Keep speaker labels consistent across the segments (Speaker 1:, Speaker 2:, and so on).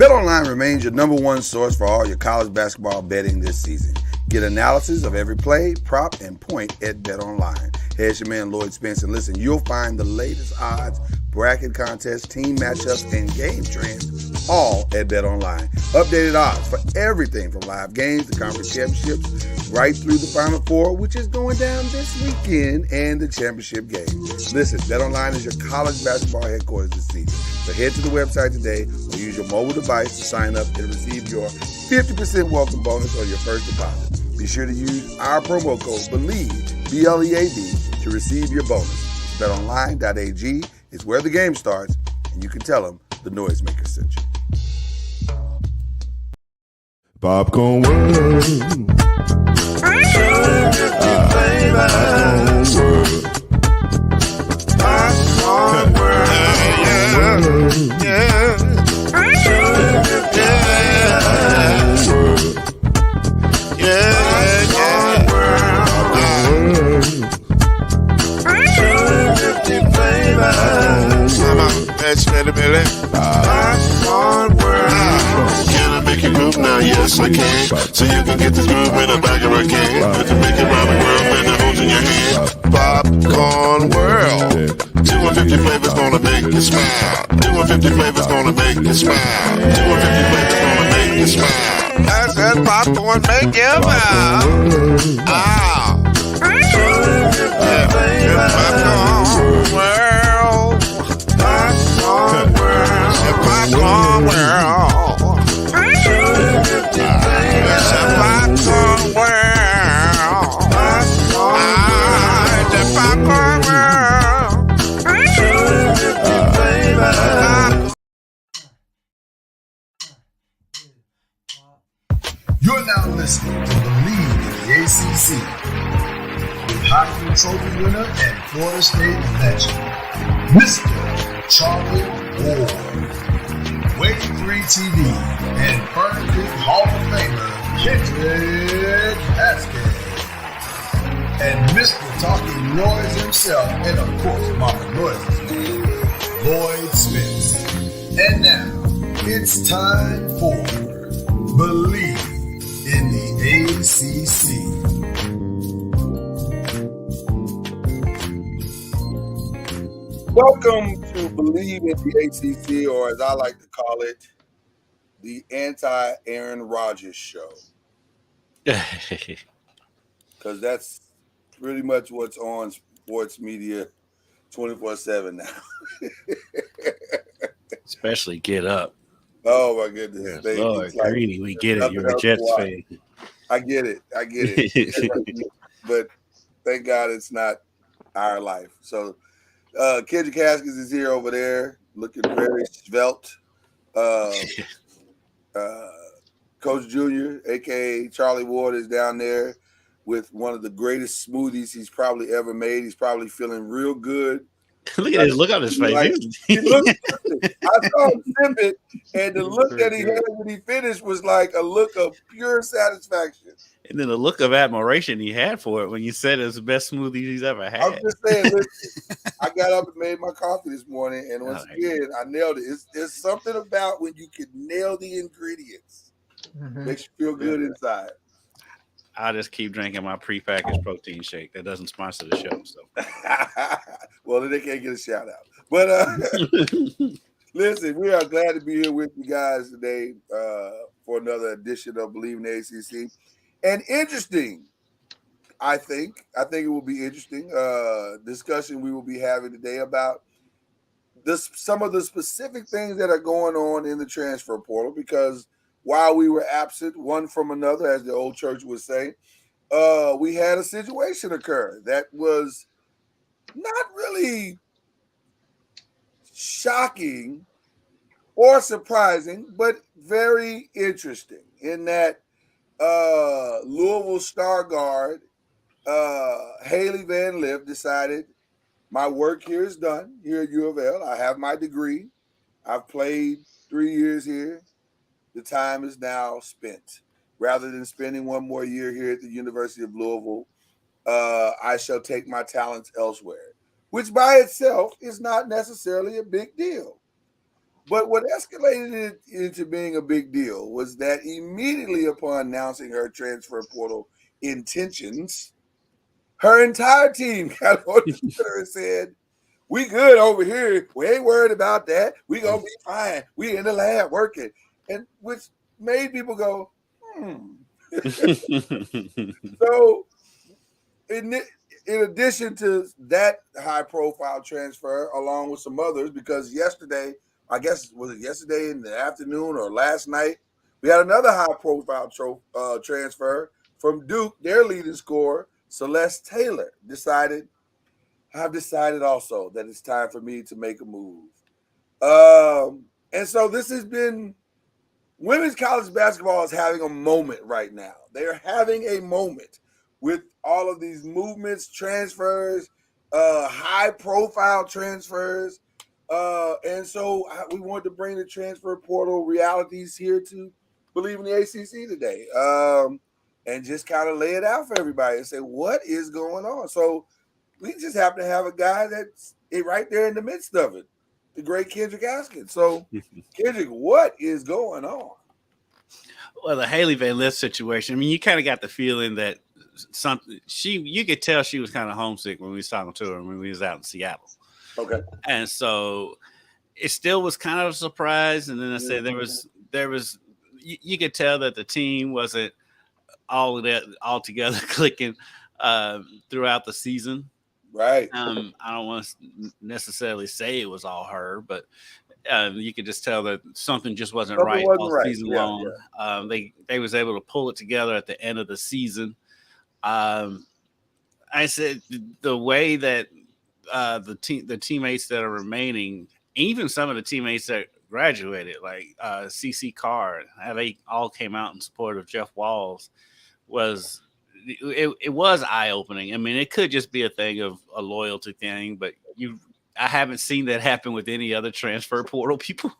Speaker 1: BetOnline remains your number one source for all your college basketball betting this season. Get analysis of every play, prop, and point at BetOnline. Here's your man Lloyd Spence, and listen, you'll find the latest odds, bracket contests, team matchups, and game trends all at BetOnline. Updated odds for everything from live games to conference championships, right through the Final Four, which is going down this weekend, and the championship game. Listen, BetOnline is your college basketball headquarters this season. So head to the website today or use your mobile device to sign up and receive your 50% welcome bonus on your first deposit. Be sure to use our promo code BLEAV, B-L-E-A-V, to receive your bonus. BetOnline.ag is where the game starts, and you can tell them the noisemaker sent you.
Speaker 2: Popcorn World. Popcorn World. Yeah. Can I make you move now? Yes, I can. So you can get this move in the back of a can. You can make it round the world when it holds in your hand. Popcorn World. 250 flavors gonna make you smile. 250 flavors gonna make you smile. 250 flavors gonna make you smile. That's that popcorn make you smile. Ah. Popcorn World. Popcorn World. Popcorn World. It's a popcorn world. It's a popcorn world.
Speaker 3: You're now listening to BLEAV in the ACC with Heisman Trophy winner and Florida State legend, Mr. Charlie Ward, Wave 3 TV, and Burn Creek Hall of Famer Kendrick Haskins, and Mr. Talking Noise himself, and of course Mama Noise's name, Lloyd Spence. And now, it's time for BLEAV in the ACC.
Speaker 1: Welcome to BLEAV in the ACC, or as I like to call it, the anti-Aaron Rodgers show. Because that's pretty much what's on sports media 24/7 now.
Speaker 4: Especially Get Up.
Speaker 1: Oh, my goodness.
Speaker 4: Yes, Lord, greedy, we get it. You're a Jets fan.
Speaker 1: I get it. But thank God it's not our life. So, Kendrick Haskins is here over there, looking very svelte. Coach Jr., a.k.a. Charlie Ward, is down there with one of the greatest smoothies he's probably ever made. He's probably feeling real good.
Speaker 4: Look at his look on his face.
Speaker 1: Like, he looked, I saw him sip it, and the look that he had when he finished was like a look of pure satisfaction.
Speaker 4: And then the look of admiration he had for it when you said it was the best smoothie he's ever had.
Speaker 1: I'm just saying, listen, I got up and made my coffee this morning, and once again, I nailed it. There's something about when you can nail the ingredients. Makes you feel good inside.
Speaker 4: I just keep drinking my prepackaged protein shake. That doesn't sponsor the show. So,
Speaker 1: well, then they can't get a shout out. But listen, we are glad to be here with you guys today for another edition of BLEAV in the ACC. And interesting, I think it will be interesting discussion we will be having today about some of the specific things that are going on in the transfer portal, because while we were absent one from another, as the old church would say, we had a situation occur that was not really shocking or surprising, but very interesting in that Louisville star guard Haley Van Lith decided, my work here is done here at U of L. I have my degree. I've played 3 years here. The time is now spent. Rather than spending one more year here at the University of Louisville, I shall take my talents elsewhere, which by itself is not necessarily a big deal. But what escalated it into being a big deal was that immediately upon announcing her transfer portal intentions, her entire team got on Twitter and said, "We good over here. We ain't worried about that. We gonna be fine. We in the lab working," and which made people go, So, in addition to that high-profile transfer, along with some others, because yesterday, I guess was it yesterday in the afternoon or last night, we had another high-profile transfer from Duke. Their leading scorer, Celeste Taylor, I've decided also that it's time for me to make a move. And so this has been women's college basketball is having a moment right now. They are having a moment with all of these movements, transfers, high-profile transfers. And so we wanted to bring the transfer portal realities here to Believe in the ACC today, and just kind of lay it out for everybody and say, what is going on? So we just happen to have a guy that's right there in the midst of it, the great Kendrick Haskins. So, Kendrick, what is going on?
Speaker 4: Well, the Haley Van Lith situation, I mean, you kind of got the feeling that you could tell she was kind of homesick when we was talking to her when we was out in Seattle.
Speaker 1: Okay.
Speaker 4: And so it still was kind of a surprise. And then I said there was you could tell that the team wasn't all together clicking throughout the season.
Speaker 1: Right.
Speaker 4: I don't want to necessarily say it was all her, but you could just tell that something just wasn't right all season long. Yeah. They was able to pull it together at the end of the season. I said the way that the teammates that are remaining, even some of the teammates that graduated, like CC Carr, how they all came out in support of Jeff Walls, was eye-opening. I mean, it could just be a thing of a loyalty thing, but I haven't seen that happen with any other transfer portal people.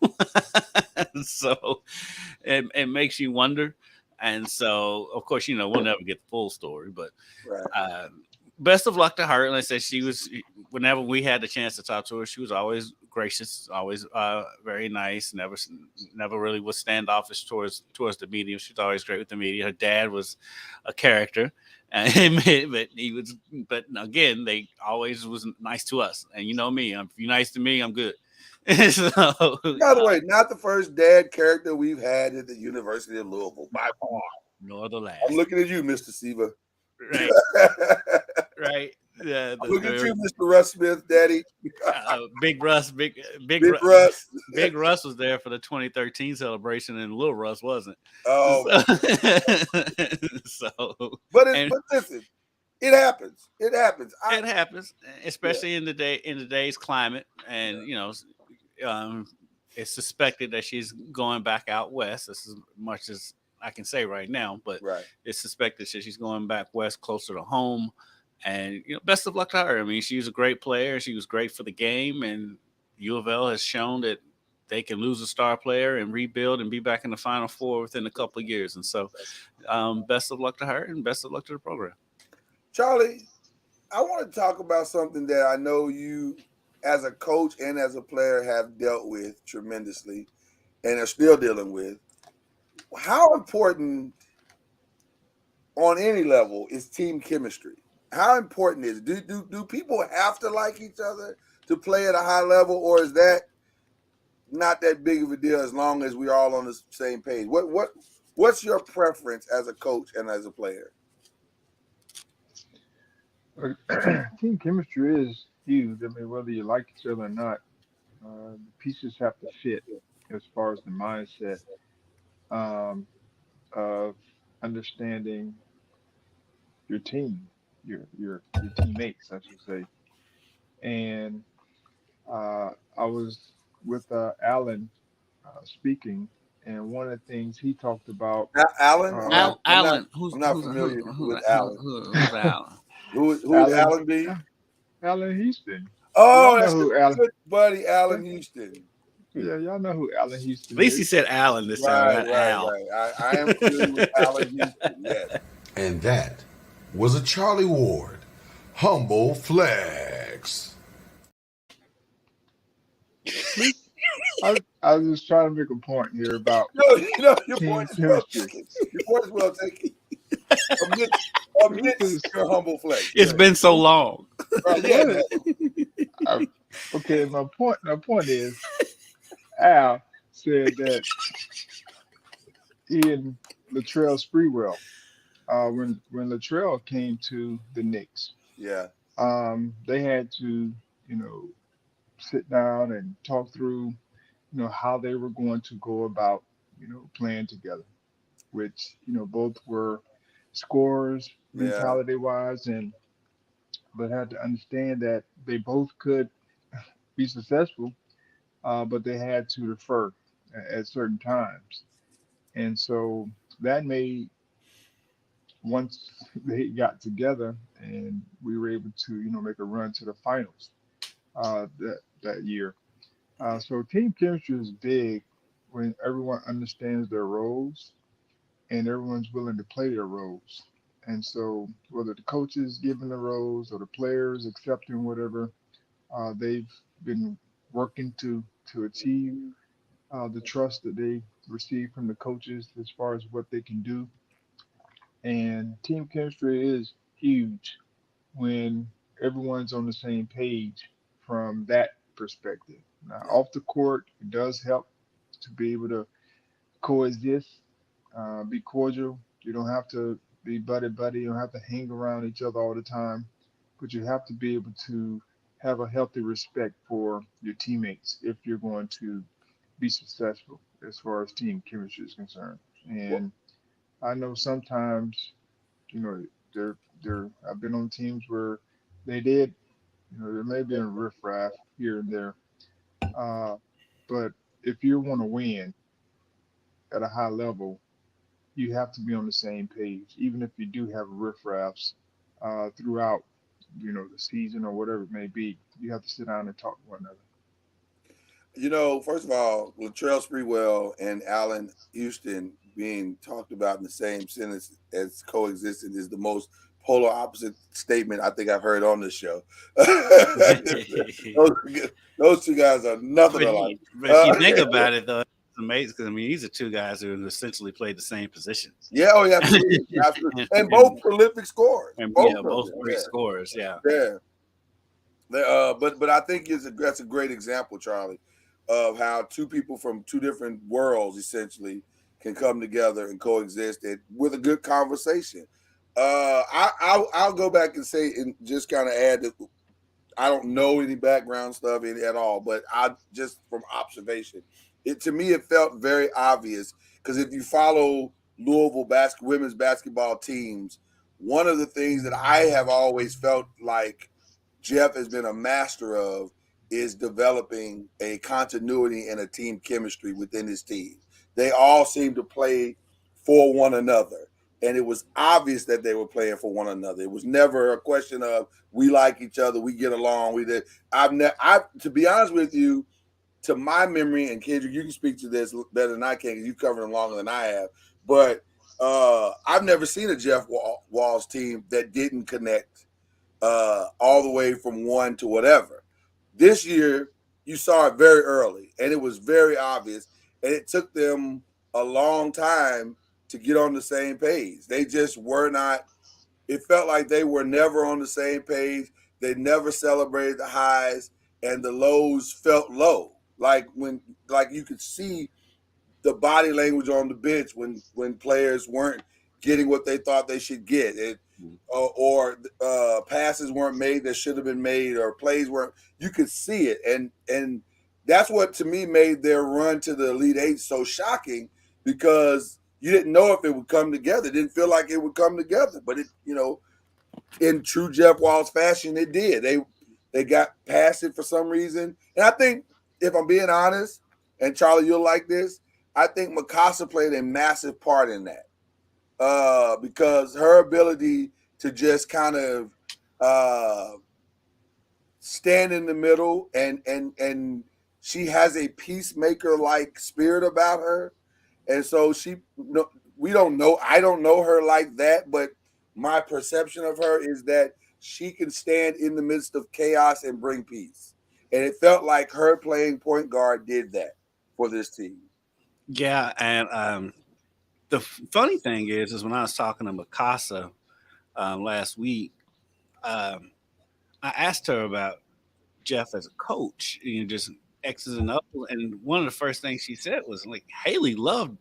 Speaker 4: So it makes you wonder. And so, of course, we'll never get the full story, but best of luck to her. And I said whenever we had the chance to talk to her, she was always gracious, always very nice, never really was standoffish towards the media. She was always great with the media. Her dad was a character, but again, they always was nice to us. And you know me, if you're nice to me, I'm good. So,
Speaker 1: by the way, not the first dad character we've had at the University of Louisville, by far.
Speaker 4: Nor the last.
Speaker 1: I'm looking at you, Mr. Siva.
Speaker 4: Right. Right. Yeah,
Speaker 1: look at you, Mr. Russ Smith, Daddy.
Speaker 4: Big Russ. Big Russ was there for the 2013 celebration, and Little Russ wasn't.
Speaker 1: Oh, but listen, it happens. It happens.
Speaker 4: It happens, especially in today's climate, and it's suspected that she's going back out west. This is as much as I can say right now, but it's suspected that she's going back west, closer to home. And best of luck to her. I mean, she was a great player. She was great for the game, and U of L has shown that they can lose a star player and rebuild and be back in the Final Four within a couple of years. And so, best of luck to her, and best of luck to the program.
Speaker 1: Charlie, I want to talk about something that I know you, as a coach and as a player, have dealt with tremendously, and are still dealing with. How important, on any level, is team chemistry? How important is it? Do people have to like each other to play at a high level, or is that not that big of a deal as long as we're all on the same page? What's your preference as a coach and as a player?
Speaker 5: Team chemistry is huge. I mean, whether you like each other or not, the pieces have to fit as far as the mindset of understanding your team. Your teammates, I should say. And I was with Alan speaking, and one of the things he talked about.
Speaker 1: Alan?
Speaker 4: Alan.
Speaker 1: I'm not familiar with Alan.
Speaker 4: Who's Alan?
Speaker 1: Who's Alan B?
Speaker 5: Alan Houston.
Speaker 1: Oh, that's good buddy, Alan Houston.
Speaker 5: Yeah, y'all know who Alan Houston is.
Speaker 4: At least he said Alan this time, not Al.
Speaker 1: Right. I am familiar with Alan Houston, yes.
Speaker 2: And that was a Charlie Ward Humble Flex.
Speaker 5: I was just trying to make a point here about
Speaker 1: No, your
Speaker 5: team
Speaker 1: point is well
Speaker 5: chemistry.
Speaker 1: taken. Your point is well taken. Amidst
Speaker 5: Because
Speaker 1: your humble flex.
Speaker 4: It's been so long.
Speaker 1: Right, yeah,
Speaker 5: what? Okay, my point is Al said that he and Latrell Sprewell, when Latrell came to the Knicks,
Speaker 1: yeah,
Speaker 5: they had to, sit down and talk through, how they were going to go about, playing together, which, both were scorers
Speaker 1: yeah,
Speaker 5: mentality wise and but had to understand that they both could be successful, but they had to defer at certain times. And so that made once they got together and we were able to, make a run to the finals that year. So team chemistry is big when everyone understands their roles and everyone's willing to play their roles. And so whether the coaches giving the roles or the players accepting whatever they've been working to achieve, the trust that they receive from the coaches as far as what they can do. And team chemistry is huge when everyone's on the same page from that perspective. Now,
Speaker 1: yeah.
Speaker 5: off the court, it does help to be able to coexist, be cordial. You don't have to be buddy buddy. You don't have to hang around each other all the time, but you have to be able to have a healthy respect for your teammates if you're going to be successful as far as team chemistry is concerned.
Speaker 1: Well,
Speaker 5: And I know sometimes, you know, there I've been on teams where they did, there may be a riffraff here and there. Uh, but if you want to win at a high level, you have to be on the same page, even if you do have riffraffs throughout, the season or whatever it may be. You have to sit down and talk to one another.
Speaker 1: first of all, Latrell Sprewell and Allen Houston being talked about in the same sentence as coexisting is the most polar opposite statement I think I've heard on this show. those, those two guys are nothing alike.
Speaker 4: But if you think about it, though, it's amazing because I mean these are two guys who essentially played the same positions.
Speaker 1: Yeah, oh yeah, absolutely, absolutely, and both prolific scorers.
Speaker 4: And
Speaker 1: Both
Speaker 4: yeah,
Speaker 1: of
Speaker 4: both
Speaker 1: them.
Speaker 4: great scores. Yeah.
Speaker 1: Yeah. But I think that's a great example, Charlie, of how two people from two different worlds essentially can come together and coexist with a good conversation. I'll go back and say and just kind of add that I don't know any background stuff at all, but I just from observation, to me it felt very obvious because if you follow Louisville women's basketball teams, one of the things that I have always felt like Jeff has been a master of is developing a continuity and a team chemistry within his team. They all seem to play for one another. And it was obvious that they were playing for one another. It was never a question of we like each other, we get along. We did. To be honest with you, to my memory, and Kendrick, you can speak to this better than I can because you've covered them longer than I have. But I've never seen a Jeff Walls team that didn't connect all the way from one to whatever. This year, you saw it very early, and it was very obvious, and it took them a long time to get on the same page. They just were not. It felt like they were never on the same page. They never celebrated the highs, and the lows felt low. Like you could see the body language on the bench when players weren't getting what they thought they should get. Or passes weren't made that should have been made, or plays weren't. You could see it, and that's what to me made their run to the Elite Eight so shocking because you didn't know if it would come together. It didn't feel like it would come together, but in true Jeff Walls fashion, it did. They got past it for some reason, and I think if I'm being honest, and Charlie, you'll like this. I think Mikasa played a massive part in that. Because her ability to just kind of stand in the middle and she has a peacemaker like spirit about her, and so we don't know. I don't know her like that, but my perception of her is that she can stand in the midst of chaos and bring peace, and it felt like her playing point guard did that. for this team.
Speaker 4: Yeah, and the funny thing is when I was talking to Mikasa last week, um, I asked her about Jeff as a coach, just X's and O's, and one of the first things she said was like Haley loved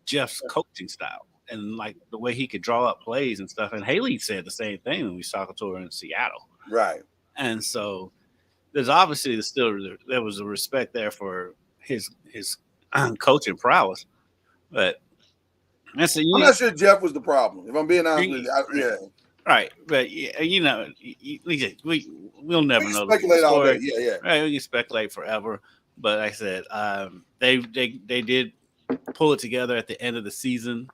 Speaker 4: Jeff's coaching style and like the way he could draw up plays and stuff. And Haley said the same thing when we was talking to her in Seattle.
Speaker 1: Right.
Speaker 4: And so there's obviously there was a respect there for his coaching prowess, but that's
Speaker 1: I'm not sure Jeff was the problem. If I'm being honest with you, yeah.
Speaker 4: Right, but we'll never know.
Speaker 1: Speculate all day. Yeah.
Speaker 4: Right, we can speculate forever. But like I said, they did pull it together at the end of the season.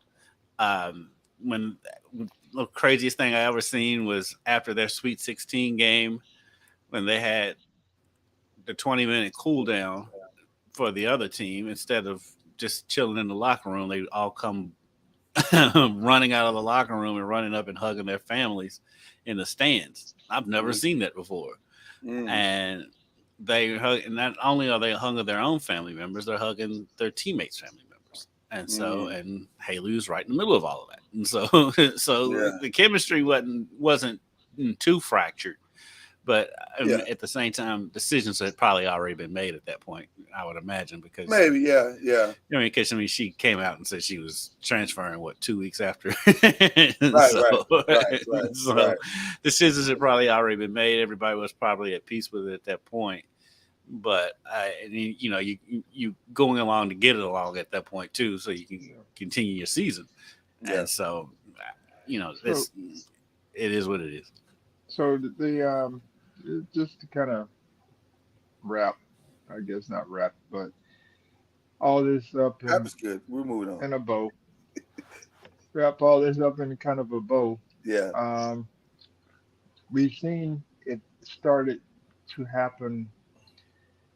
Speaker 4: When the craziest thing I ever seen was after their Sweet 16 game, when they had the 20-minute cool down for the other team, instead of just chilling in the locker room, they all come running out of the locker room and running up and hugging their families in the stands. I've never seen that before. And they hug, and not only are they hugging their own family members, they're hugging their teammates' family members. And so, and Haley was right in the middle of all of that. And so, the chemistry wasn't too fractured. But at the same time, decisions had probably already been made at that point, I would imagine, because
Speaker 1: maybe, yeah.
Speaker 4: Because she came out and said she was transferring 2 weeks after.
Speaker 1: Right.
Speaker 4: Decisions had probably already been made. Everybody was probably at peace with it at that point. But you going along to get it along at that point too, so you can continue your season. Yeah. And so, it is what it is.
Speaker 5: So the just to kind of wrap, I guess not wrap, but all this up
Speaker 1: that was good. We're moving on
Speaker 5: in a bow. Wrap all this up in kind of a bow.
Speaker 1: Yeah.
Speaker 5: We've seen it started to happen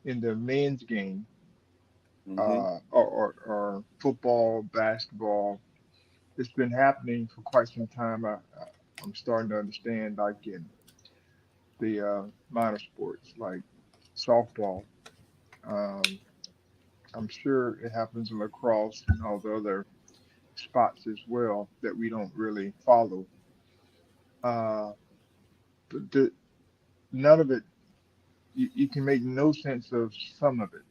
Speaker 5: in the men's game, or football, basketball. It's been happening for quite some time. I'm starting to understand, like in the minor sports, like softball. I'm sure it happens in lacrosse and all the other spots as well that we don't really follow. But none of it, you can make no sense of some of it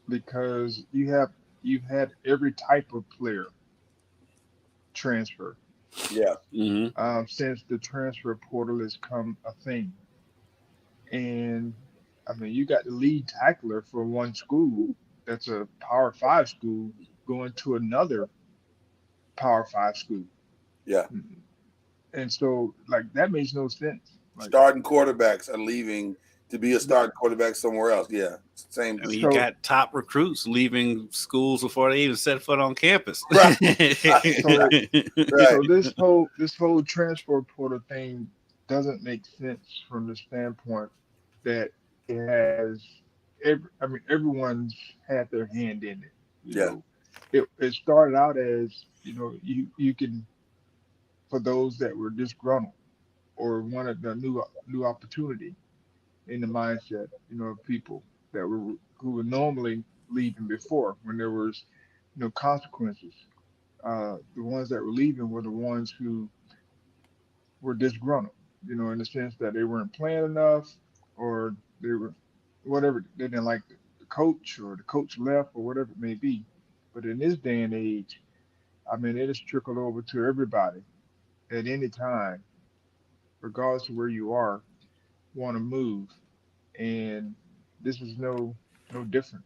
Speaker 5: because you've had every type of player transfer.
Speaker 1: Yeah.
Speaker 5: Since the transfer portal has come a thing. And I mean, you got the lead tackler for one school that's a Power 5 school going to another Power 5 school.
Speaker 1: Yeah.
Speaker 5: And so, like, that makes no sense. Like,
Speaker 1: starting quarterbacks are leaving to be a starting quarterback somewhere else. Yeah. Same.
Speaker 4: I mean, you got top recruits leaving schools before they even set foot on campus.
Speaker 1: Right.
Speaker 5: So this whole transfer portal thing doesn't make sense from the standpoint that it has everyone's had their hand in it. You know, it started out as, you can, for those that were disgruntled or wanted a new opportunity in the mindset, of people who were normally leaving before when there was, consequences. The ones that were leaving were the ones who were disgruntled, in the sense that they weren't playing enough, or they were whatever, they didn't like the coach, or the coach left, or whatever it may be. But in this day and age, I mean, it has trickled over to everybody at any time, regardless of where you are, want to move, and this is no different.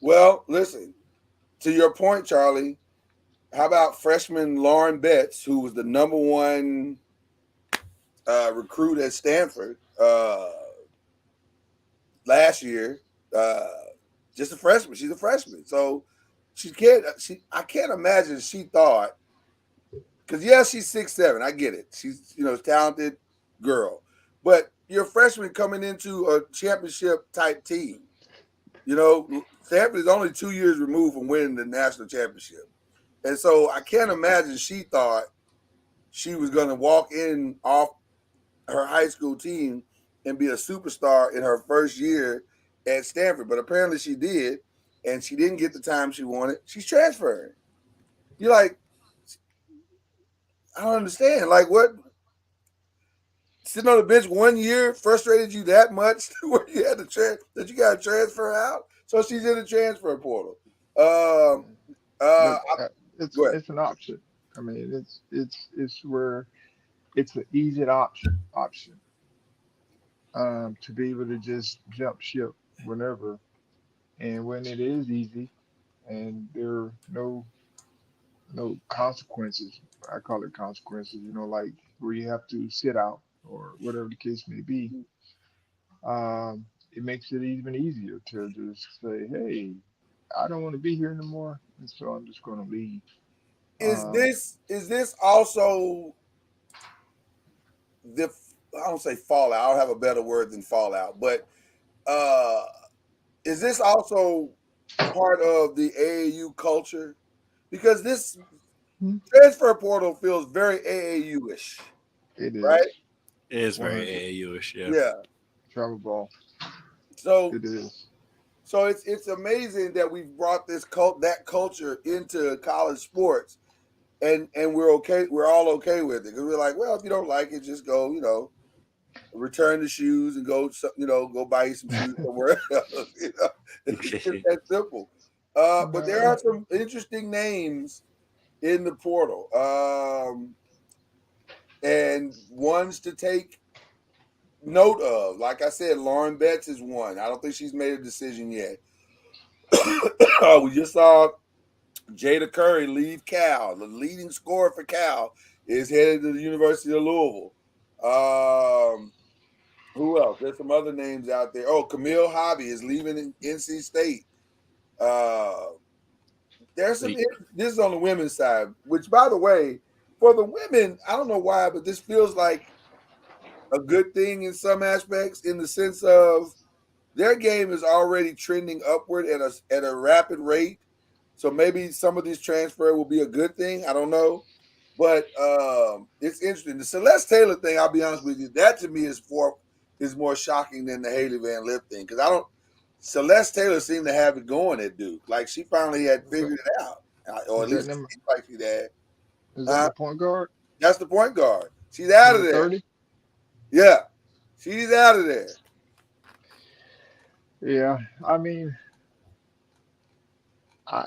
Speaker 1: Well, listen, to your point, Charlie, how about freshman Lauren Betts, who was the number one recruit at Stanford last year? Just a freshman. She's a freshman, so I can't imagine she thought, because she's 6'7". I get it. She's a talented girl, but you're a freshman coming into a championship type team. Stanford is only 2 years removed from winning the national championship. And so I can't imagine she thought she was going to walk in off her high school team and be a superstar in her first year at Stanford, but apparently she did, and she didn't get the time she wanted. She's transferring. You're like, I don't understand. Like, what? Sitting on the bench 1 year frustrated you that much where you had to that you got to transfer out? So she's in the transfer portal. Um,
Speaker 5: but
Speaker 1: I,
Speaker 5: it's
Speaker 1: go ahead.
Speaker 5: it's an option. I mean, it's where it's an easy option to be able to just jump ship whenever, and when it is easy, and there are no consequences. I call it consequences. Like where you have to sit out or whatever the case may be. It makes it even easier to just say, "Hey, I don't want to be here anymore, and so I'm just going to leave." Um,
Speaker 1: Is this also the I don't say fallout. I don't have a better word than fallout, but uh, is this also part of the AAU culture? Because this
Speaker 5: hmm,
Speaker 1: transfer portal feels very AAU ish,
Speaker 5: it
Speaker 1: right?
Speaker 5: is
Speaker 4: It is very
Speaker 5: 100
Speaker 4: AAU-ish, yeah.
Speaker 1: Yeah.
Speaker 5: travel ball.
Speaker 1: So
Speaker 5: It is.
Speaker 1: it's amazing that we've brought that culture into college sports, and we're okay. We're all okay with it because we're like, well, if you don't like it, just go, return the shoes and go, go buy you some shoes somewhere else. It's that simple. But there
Speaker 5: Uh,
Speaker 1: are some interesting names in the portal, and ones to take note of. Like I said, Lauren Betts is one. I don't think she's made a decision yet. We just saw Jada Curry leave Cal. The leading scorer for Cal is headed to the University of Louisville. Um, who else? There's some other names out there. Oh, Camille Hobby is leaving NC State. Uh, there's some.
Speaker 4: The-
Speaker 1: This is on the women's side, which, by the way, for the women, I don't know why, but this feels like a good thing in some aspects, in the sense of their game is already trending upward at a rapid rate. So maybe some of these transfer will be a good thing. I don't know. But it's interesting. The Celeste Taylor thing, I'll be honest with you, that to me is more shocking than the Haley Van Lip thing. Because I don't Celeste Taylor seemed to have it going at Duke. Like she finally had
Speaker 5: is that
Speaker 1: figured it out. Or
Speaker 5: is
Speaker 1: at
Speaker 5: that
Speaker 1: least it
Speaker 5: number?
Speaker 1: seemed like she had.
Speaker 5: Is that
Speaker 1: Uh,
Speaker 5: the point guard?
Speaker 1: that's the point guard. She's out of
Speaker 5: Number
Speaker 1: there.
Speaker 5: 30?
Speaker 1: Yeah. She's out of there.
Speaker 5: Yeah. I mean, I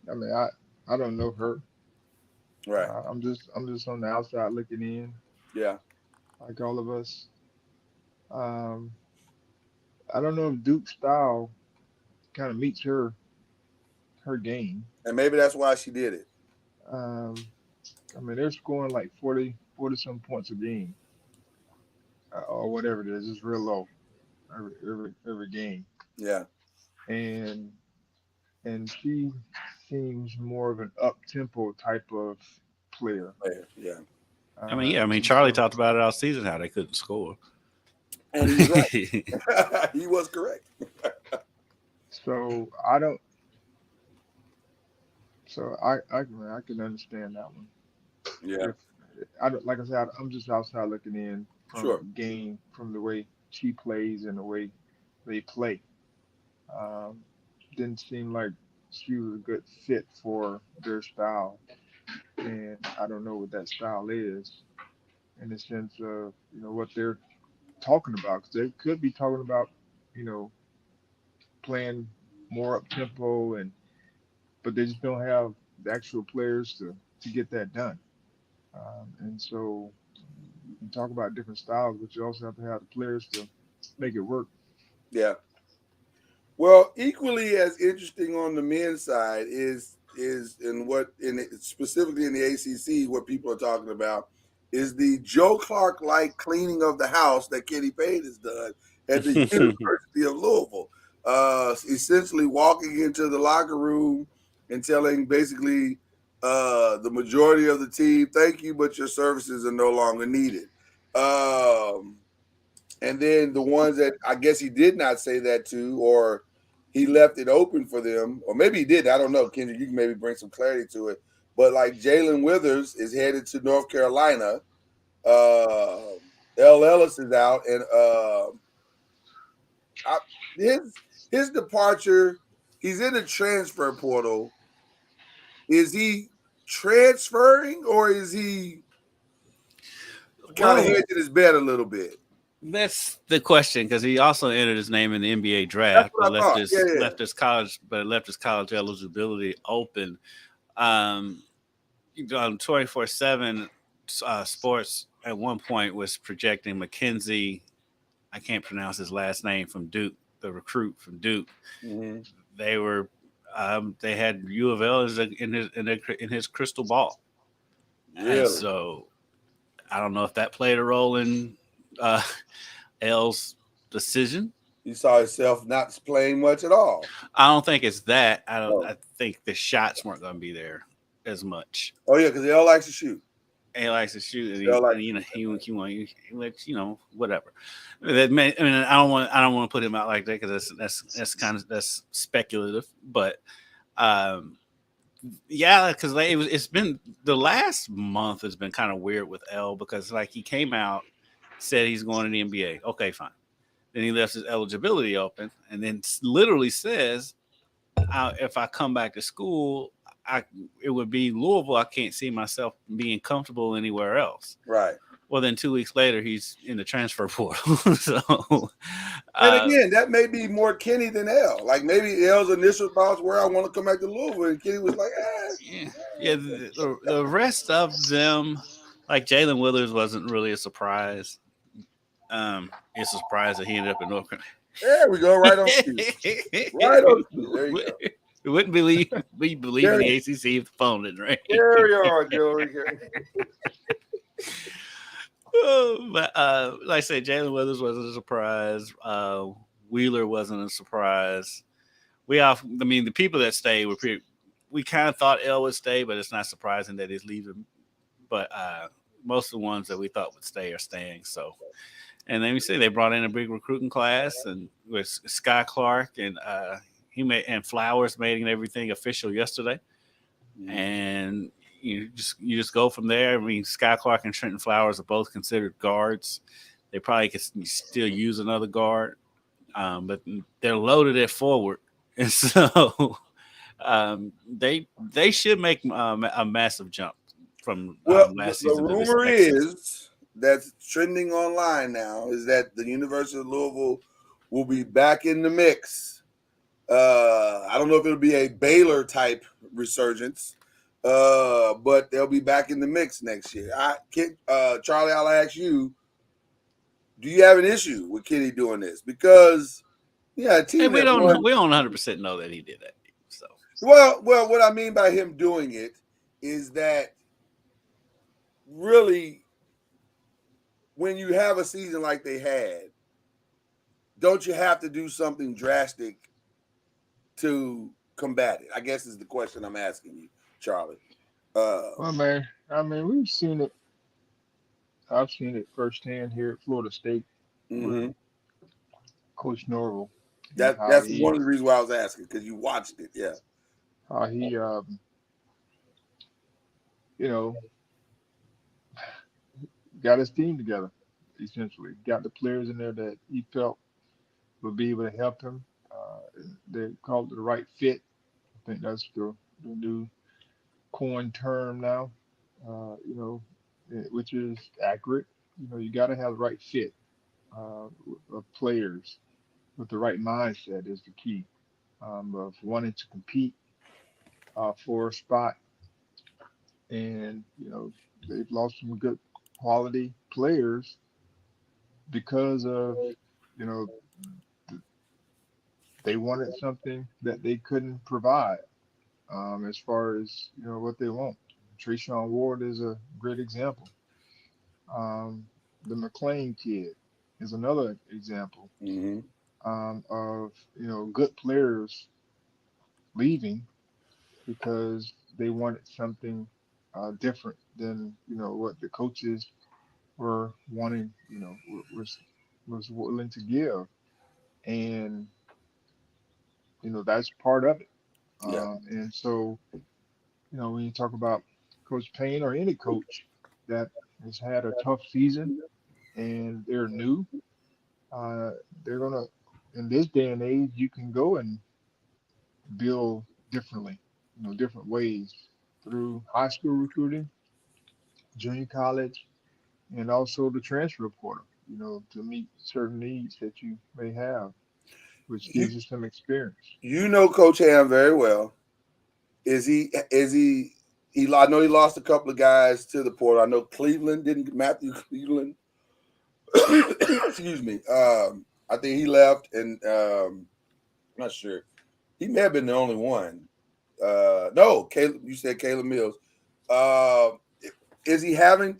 Speaker 5: I mean I don't know her.
Speaker 1: Right.
Speaker 5: I'm just on the outside looking in,
Speaker 1: Yeah.
Speaker 5: like all of us. Um, I don't know if Duke's style kind of meets her game.
Speaker 1: And maybe that's why she did it.
Speaker 5: Um, I mean, they're scoring like 40 some points a game, or whatever it is. It's real low every game,
Speaker 1: Yeah.
Speaker 5: and she seems more of an up tempo type of player.
Speaker 1: Yeah.
Speaker 4: I mean, yeah, I mean,
Speaker 5: And
Speaker 4: Charlie
Speaker 5: so
Speaker 4: talked about it all season how they couldn't score.
Speaker 1: And he's right. He was correct.
Speaker 5: so I don't. So I can understand that one.
Speaker 1: Yeah.
Speaker 5: If I don't, like I said, I'm just outside looking in from
Speaker 1: Sure.
Speaker 5: game, from the way she plays and the way they play. Um, didn't seem like she was a good fit for their style, and I don't know what that style is in the sense of what they're talking about. 'Cause they could be talking about you know playing more up tempo, but they just don't have the actual players to get that done. And so you can talk about different styles, but you also have to have the players to make it work.
Speaker 1: Yeah. Well, equally as interesting on the men's side is specifically in the ACC, what people are talking about is the Joe Clark like cleaning of the house that Kenny Payne has done at the University of Louisville. Essentially walking into the locker room and telling basically the majority of the team, "Thank you, but your services are no longer needed." Um, and then the ones that I guess he did not say that to, or he left it open for them, or maybe he did. I don't know. Kendrick, you can maybe bring some clarity to it. But like Jalen Withers is headed to North Carolina. L. Ellis is out, and I, his his departure, he's in the transfer portal. Is he transferring or is he kind of hedging his bet a little bit?
Speaker 4: That's the question, because he also entered his name in the NBA
Speaker 1: That's
Speaker 4: draft,
Speaker 1: what
Speaker 4: but
Speaker 1: I thought. Yeah.
Speaker 4: left his college eligibility open. 24/7 Sports at one point was projecting Mackenzie. I can't pronounce his last name, from Duke, the recruit from Duke.
Speaker 1: Mm-hmm.
Speaker 4: They had U of L in his crystal ball,
Speaker 1: Really?
Speaker 4: and so I don't know if that played a role in L's decision.
Speaker 1: He saw himself not playing much at all.
Speaker 4: I don't think it's that. I don't.
Speaker 1: Oh.
Speaker 4: I think the shots weren't going to be there as much.
Speaker 1: Oh yeah, because L likes to shoot.
Speaker 4: He likes to shoot, and he whatever. That may, I mean, I don't want to put him out like that, because that's speculative. But yeah, because it's been the last month has been kind of weird with L, because like he came out, said he's going to the NBA. Okay, fine. Then he left his eligibility open, and then literally says, if I come back to school, it would be Louisville. I can't see myself being comfortable anywhere else.
Speaker 1: Right.
Speaker 4: Well, then 2 weeks later, he's in the transfer portal. So,
Speaker 1: and again, that may be more Kenny than L. Like maybe L's initial thoughts were, I want to come back to Louisville, and Kenny was like,
Speaker 4: yeah. The rest of them, like Jalen Withers, wasn't really a surprise. It's a surprise that he ended up in North Carolina.
Speaker 1: There we go, right on cue. Right on cue. There you go.
Speaker 4: We wouldn't believe in the ACC if the phone didn't ring.
Speaker 1: There you are, Joey.
Speaker 4: But like I said, Jalen Withers wasn't a surprise. Wheeler wasn't a surprise. The people that stayed were pretty. We kind of thought L would stay, but it's not surprising that he's leaving. But most of the ones that we thought would stay are staying. So, and then we see they brought in a big recruiting class, and with Sky Clark and Flowers made everything official yesterday, and you just go from there. I mean, Sky Clark and Trenton Flowers are both considered guards. They probably could still use another guard, but they're loaded at forward, and so they should make a massive jump from last season.
Speaker 1: The rumor is that's trending online now is that the University of Louisville will be back in the mix. I don't know if it'll be a Baylor type resurgence, but they'll be back in the mix next year. Charlie, I'll ask you: do you have an issue with Kenny doing this? Because we don't
Speaker 4: 100% know that he did that. So
Speaker 1: well, what I mean by him doing it is that really, when you have a season like they had, don't you have to do something drastic to combat it? I guess is the question I'm asking you, Charlie.
Speaker 5: Well, man, I mean, we've seen it. I've seen it firsthand here at Florida State with Coach Norville.
Speaker 1: That's one of the reasons why I was asking, because you watched it, yeah.
Speaker 5: How he, got his team together, essentially. Got the players in there that he felt would be able to help him. They called it the right fit. I think that's the new coin term now, which is accurate. You got to have the right fit of players with the right mindset is the key of wanting to compete for a spot. And, they've lost some good quality players because of, they wanted something that they couldn't provide as far as, what they want. Trayshawn Ward is a great example. The McLean kid is another example of, good players leaving because they wanted something different than, what the coaches were wanting, was willing to give. And, that's part of it. And so, when you talk about Coach Payne or any coach that has had a tough season and they're new, they're going to in this day and age, you can go and build differently, different ways through high school recruiting, junior college, and also the transfer portal, to meet certain needs that you may have, which
Speaker 1: You
Speaker 5: gives you some experience.
Speaker 1: you know Coach Ham very well. Is he? I know he lost a couple of guys to the portal. I know Cleveland didn't. Matthew Cleveland, excuse me. I think he left, and I'm not sure. He may have been the only one. No, Caleb. You said Caleb Mills. Uh, is he having?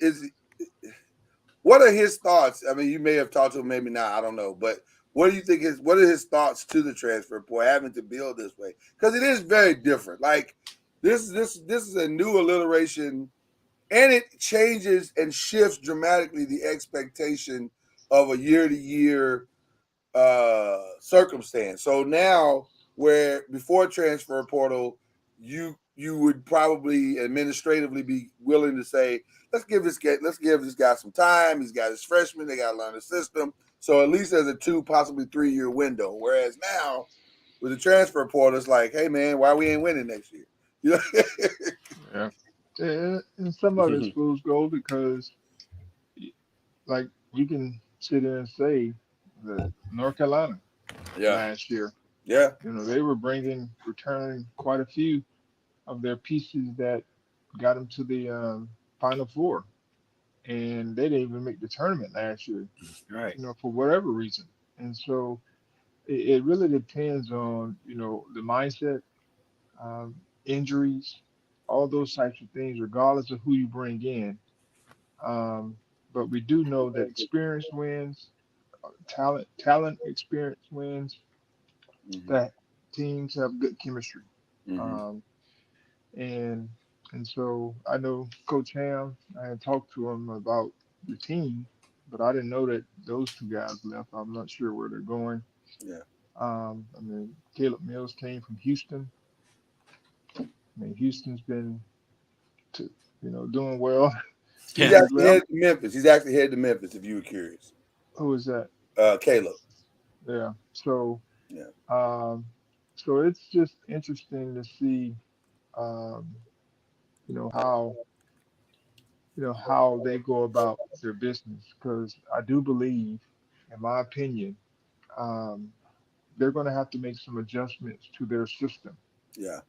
Speaker 1: What are his thoughts? I mean, you may have talked to him, maybe not. I don't know, but what do you think is? What are his thoughts to the transfer portal having to build this way? Because it is very different. Like this is a new alliteration, and it changes and shifts dramatically the expectation of a year to year circumstance. So now, where before transfer portal, you would probably administratively be willing to say, let's give this guy some time. He's got his freshman, they got to learn the system. So at least there's a 2, possibly 3 year window. Whereas now with the transfer portal, it's like, hey man, why we ain't winning next year? You know?
Speaker 5: Yeah. And some of it's fool's gold because, like, you can sit there and say that North Carolina
Speaker 1: Yeah,
Speaker 5: last year,
Speaker 1: yeah,
Speaker 5: they were returning quite a few of their pieces that got them to the Final Four, and they didn't even make the tournament last year,
Speaker 1: right.
Speaker 5: for whatever reason. And so it really depends on, the mindset, um, injuries, all those types of things, regardless of who you bring in. Um, but we do know that experience wins, talent experience wins,
Speaker 1: Mm-hmm.
Speaker 5: that teams have good chemistry.
Speaker 1: Mm-hmm.
Speaker 5: Um, and and so I know Coach Ham, I had talked to him about the team, but I didn't know that those two guys left. I'm not sure where they're going.
Speaker 1: Yeah.
Speaker 5: I mean, Caleb Mills came from Houston. I mean, Houston's been, to, doing well
Speaker 1: He's
Speaker 5: since
Speaker 4: Yeah.
Speaker 5: he
Speaker 1: actually
Speaker 5: left.
Speaker 1: headed to Memphis. He's actually headed to Memphis, if you were curious.
Speaker 5: Who was that?
Speaker 1: Caleb.
Speaker 5: Yeah. So,
Speaker 1: Yeah.
Speaker 5: um, so it's just interesting to see, um, you know, how, how they go about their business. Because I do believe, in my opinion, um, they're going to have to make some adjustments to their system.
Speaker 1: Yeah.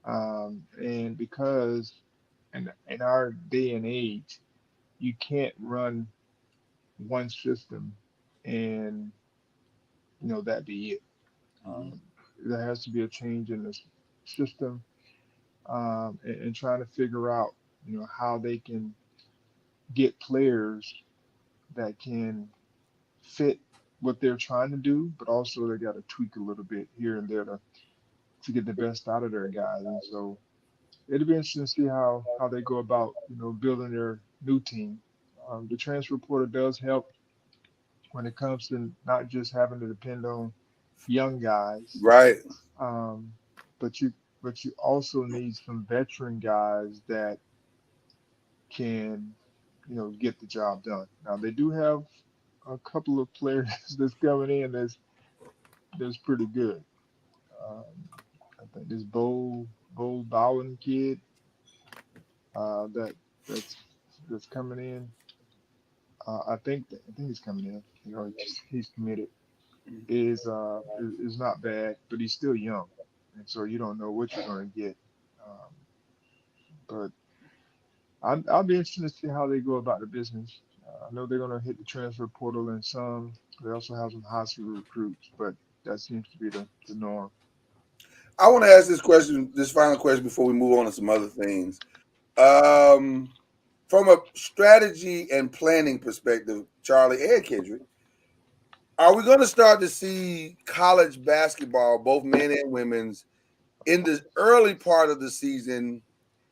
Speaker 5: And because in our day and age, you can't run one system and that be it.
Speaker 1: Mm-hmm.
Speaker 5: Um, there has to be a change in the system, and trying to figure out how they can get players that can fit what they're trying to do, but also they got to tweak a little bit here and there to get the best out of their guys. And so it'll be interesting to see how they go about building their new team. The transfer portal does help when it comes to not just having to depend on young guys,
Speaker 1: Right.
Speaker 5: um, but you also need some veteran guys that can get the job done. Now they do have a couple of players that's coming in that's pretty good. Um, I think this Bo Bowen kid, that that's that's coming in. I think he's coming in. He's committed. Is not bad, but he's still young, and so you don't know what you're going to get. Um, but I'll be interested to see how they go about the business. I know they're going to hit the transfer portal and some. They also have some high school recruits, but that seems to be the norm.
Speaker 1: I want to ask this final question before we move on to some other things. Um, from a strategy and planning perspective, Charlie and Kendrick, are we going to start to see college basketball, both men and women's, in the early part of the season?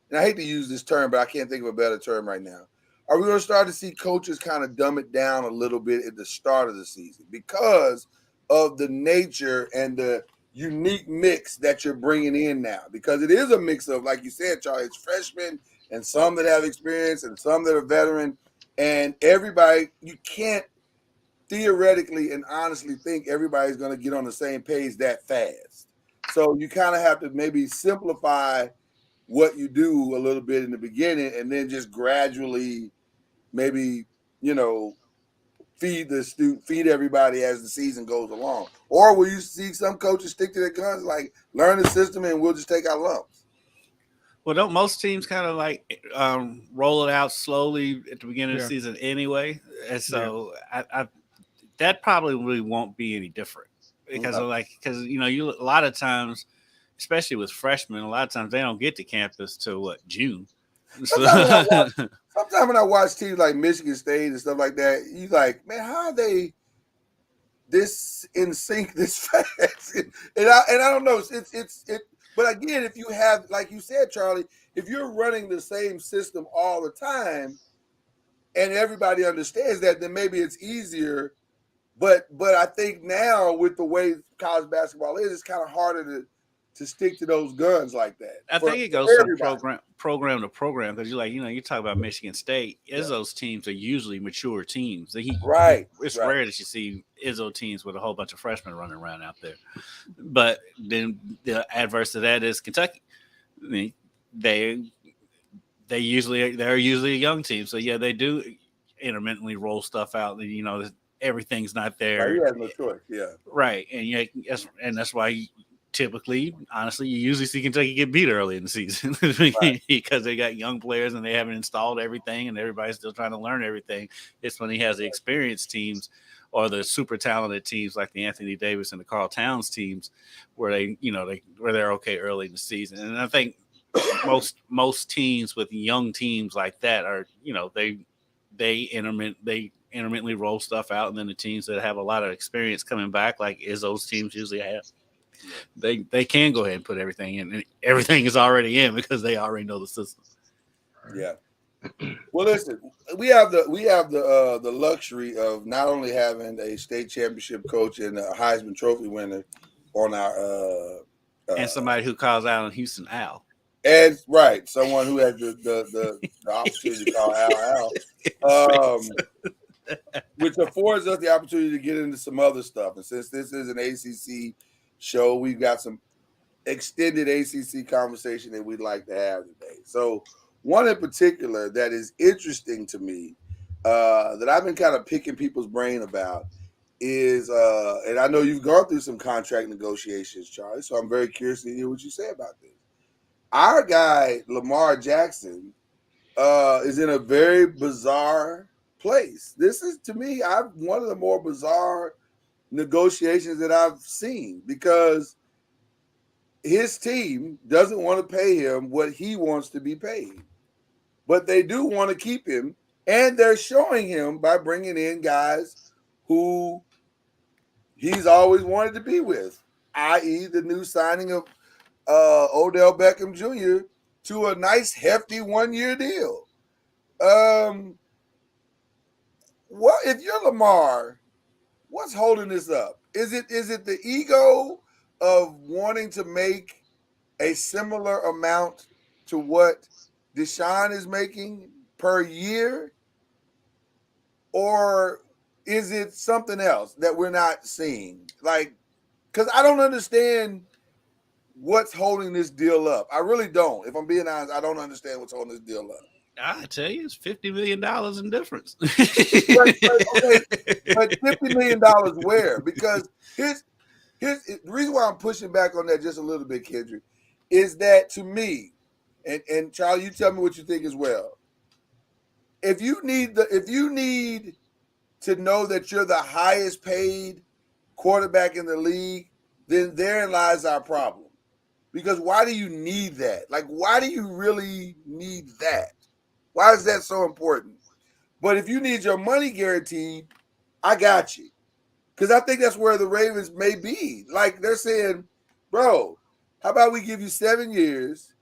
Speaker 1: And I hate to use this term, but I can't think of a better term right now. Are we going to start to see coaches kind of dumb it down a little bit at the start of the season because of the nature and the unique mix that you're bringing in now? Because it is a mix of, like you said, Charlie, it's freshmen and some that have experience and some that are veteran. And everybody, you can't theoretically and honestly think everybody's going to get on the same page that fast. So you kind of have to maybe simplify what you do a little bit in the beginning and then just gradually maybe, feed everybody as the season goes along. Or will you see some coaches stick to their guns, like learn the system and we'll just take our lumps?
Speaker 4: Well, don't most teams kind of like roll it out slowly at the beginning of the
Speaker 5: Yeah.
Speaker 4: season anyway? And so I that probably really won't be any different because you a lot of times, especially with freshmen, a lot of times they don't get to campus till June. So,
Speaker 1: Sometimes when I watch teams like Michigan State and stuff like that, you like, man, how are they this in sync this fast? and I don't know. But again, if you have, like you said, Charlie, if you're running the same system all the time, and everybody understands that, then maybe it's easier. But I think now with the way college basketball is, it's kind of harder to stick to those guns like that.
Speaker 4: I think it goes from program to program because you talk about Michigan State. Izzo's teams are usually mature teams. It's rare that you see Izzo teams with a whole bunch of freshmen running around out there. But then the adverse to that is Kentucky. I mean, they're usually a young team, so yeah, they do intermittently roll stuff out. And everything's not there.
Speaker 1: He has no choice. Yeah,
Speaker 4: right, and that's why. Typically, honestly, you usually see Kentucky get beat early in the season because they got young players and they haven't installed everything and everybody's still trying to learn everything. It's when he has the experienced teams or the super talented teams like the Anthony Davis and the Carl Towns teams where where they're okay early in the season. And I think most teams with young teams like that are, they intermittently roll stuff out, and then the teams that have a lot of experience coming back, like Izzo's teams usually have. They can go ahead and put everything in, and everything is already in because they already know the system.
Speaker 1: Yeah. Well, listen, we have the luxury of not only having a state championship coach and a Heisman Trophy winner on our
Speaker 4: and somebody who calls Allen Houston Al.
Speaker 1: And right, someone who has the opportunity to call Al, which affords us the opportunity to get into some other stuff. And since this is an ACC show, we've got some extended ACC conversation that we'd like to have today. So one in particular that is interesting to me, that I've been kind of picking people's brain about is, and I know you've gone through some contract negotiations, Charlie, so I'm very curious to hear what you say about this. Our guy, Lamar Jackson, is in a very bizarre place. This is, to me, one of the more bizarre negotiations that I've seen because his team doesn't want to pay him what he wants to be paid, but they do want to keep him, and they're showing him by bringing in guys who he's always wanted to be with, i.e. the new signing of Odell Beckham Jr. to a nice hefty 1-year deal. What if you're Lamar? What's holding this up? Is it the ego of wanting to make a similar amount to what Deshaun is making per year? Or is it something else that we're not seeing? Like, because I don't understand what's holding this deal up. I really don't. If I'm being honest, I don't understand what's holding this deal up.
Speaker 4: I tell you, it's $50 million in difference.
Speaker 1: but $50 million where? Because here's the reason why I'm pushing back on that just a little bit, Kendrick, is that to me, and Charlie, you tell me what you think as well. If you need to know that you're the highest paid quarterback in the league, then therein lies our problem. Because why do you need that? Like, why do you really need that? Why is that so important? But if you need your money guaranteed, I got you. Because I think that's where the Ravens may be. Like, they're saying, bro, how about we give you 7 years?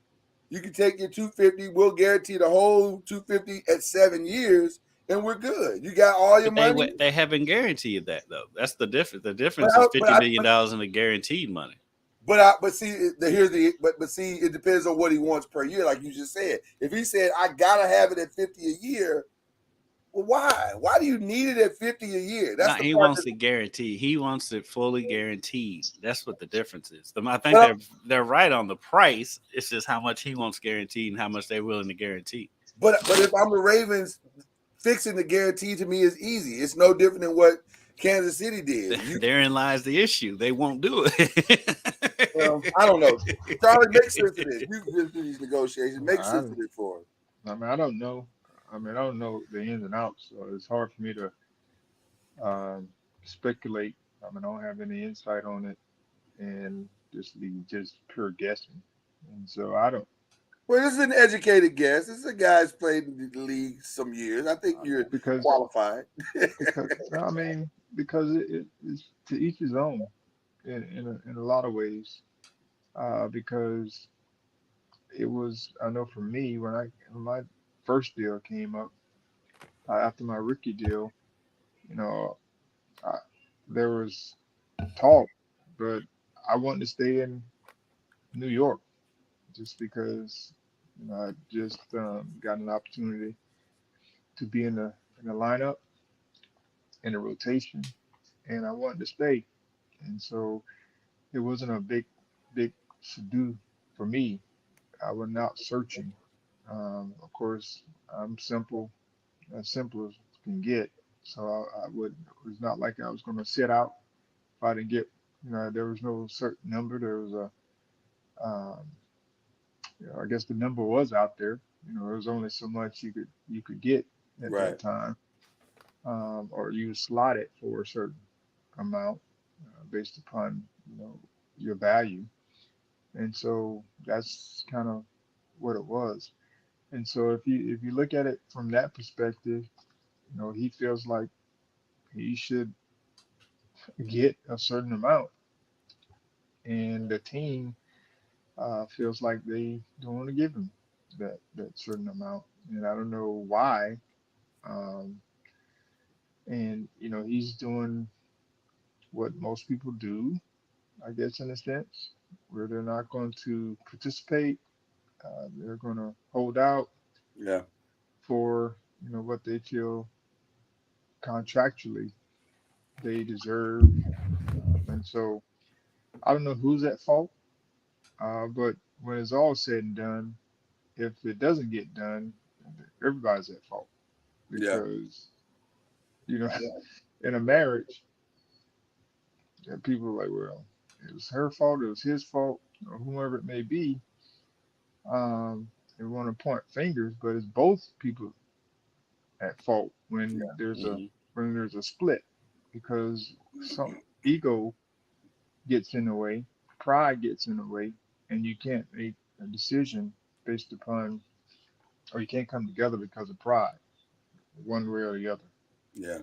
Speaker 1: You can take your $250. We'll guarantee the whole $250 at 7 years, and we're good. You got all your money.
Speaker 4: They haven't guaranteed that, though. That's the difference. The difference is $50 million in the guaranteed money.
Speaker 1: But see, it depends on what he wants per year, like you just said. If he said I gotta have it at $50 a year, Well, why? Why do you need it at 50 a year? That's
Speaker 4: Nah,
Speaker 1: the
Speaker 4: he
Speaker 1: part
Speaker 4: wants it guaranteed. He wants it fully guaranteed. That's what the difference is. I think
Speaker 1: Well,
Speaker 4: they're right on the price. It's just how much he wants guaranteed and how much they're willing to guarantee.
Speaker 1: but if I'm the Ravens, fixing the guarantee to me is easy. It's no different than what Kansas City did.
Speaker 4: Therein lies the issue. They won't do it.
Speaker 1: Well, I don't know. Charlie, make sense of this. You've been through these negotiations. Make sense of it for us.
Speaker 5: I mean, I don't know. I mean, I don't know the ins and outs, so it's hard for me to speculate. I mean, I don't have any insight on it, and just be just pure guessing. And so I don't
Speaker 1: Well, this is an educated guess. This is a guy who's played in the league some years. I think you're
Speaker 5: because
Speaker 1: qualified.
Speaker 5: because I mean because it's to each his own in a lot of ways. Because it was I know for me when my first deal came up after my rookie deal, you know, I, there was talk, but I wanted to stay in New York just because I just got an opportunity to be in the lineup in the rotation, and I wanted to stay, and so it wasn't a big to do for me. I was not searching. Of course, I'm simple, as simple as can get. So I would. It was not like I was going to sit out if I didn't get. There was no certain number. There was um, I guess the number was out there. There was only so much you could get at
Speaker 1: Right.
Speaker 5: that time, or you slot it for a certain amount based upon your value. And so that's kind of what it was. And so if you look at it from that perspective, he feels like he should get a certain amount, and the team feels like they don't want to give him that certain amount, and I don't know why. Um, and he's doing what most people do, I guess, in a sense, where they're not going to participate. They're going to hold out
Speaker 1: Yeah.
Speaker 5: for what they feel contractually they deserve. And so I don't know who's at fault, but when it's all said and done, if it doesn't get done, everybody's at fault
Speaker 1: Yeah.
Speaker 5: because you know in a marriage, people are like, well, it was her fault, it was his fault, or whoever it may be. They want to point fingers, but it's both people at fault when there's a
Speaker 1: Mhm.
Speaker 5: split because some ego gets in the way, pride gets in the way, and you can't make a decision based upon, or you can't come together because of pride, one way or the other.
Speaker 1: Yeah.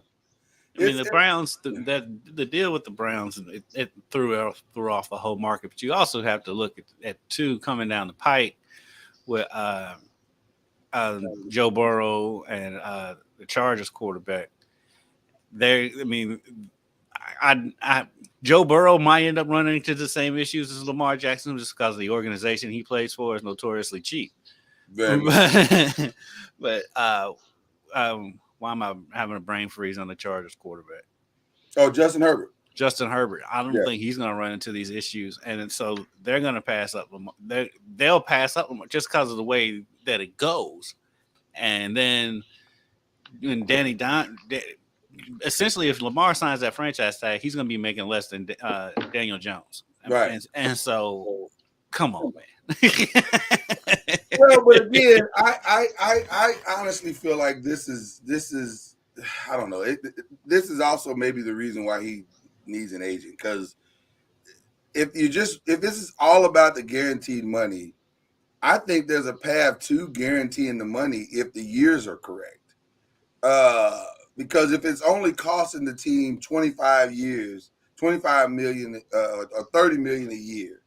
Speaker 4: I mean,
Speaker 1: It's
Speaker 4: the Browns, the deal with the Browns, it threw off the whole market. But you also have to look at two coming down the pike with Joe Burrow and the Chargers quarterback. I mean, Joe Burrow might end up running into the same issues as Lamar Jackson just because the organization he plays for is notoriously cheap.
Speaker 1: very much.
Speaker 4: But why am I having a brain freeze on the Chargers quarterback?
Speaker 1: Oh, Justin Herbert.
Speaker 4: Justin Herbert. I don't
Speaker 1: Yeah.
Speaker 4: think he's going to run into these issues, and so they're going to pass up Lamar. They'll pass up Lamar just because of the way that it goes. And then when essentially, if Lamar signs that franchise tag, he's going to be making less than Daniel Jones.
Speaker 1: Right.
Speaker 4: And so, come on, man.
Speaker 1: Well, but again, I honestly feel like this is I don't know. This is also maybe the reason why he needs an agent, because if this is all about the guaranteed money, I think there's a path to guaranteeing the money if the years are correct. Because if it's only costing the team 25 years, 25 million or 30 million a year,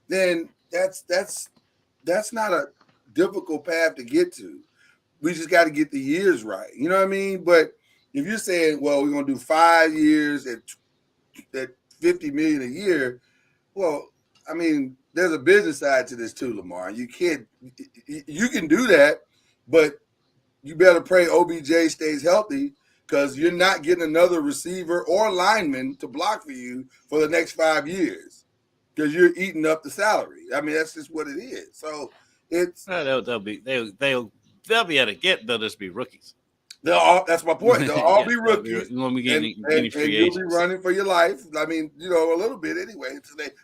Speaker 1: then that's not a difficult path to get to. We just got to get the years right. You know what I mean? But if you're saying, well, we're going to do 5 years at 50 million a year, well, I mean, there's a business side to this too, Lamar. You can do that, but you better pray OBJ stays healthy because you're not getting another receiver or lineman to block for you for the next 5 years because you're eating up the salary. I mean, that's just what it is. So it's
Speaker 4: They'll be able to get. They'll just be rookies.
Speaker 1: that's my point. They'll all be
Speaker 4: They'll
Speaker 1: rookies.
Speaker 4: You won't be getting any
Speaker 1: and
Speaker 4: free
Speaker 1: you'll be
Speaker 4: agents.
Speaker 1: running for your life. I mean, a little bit anyway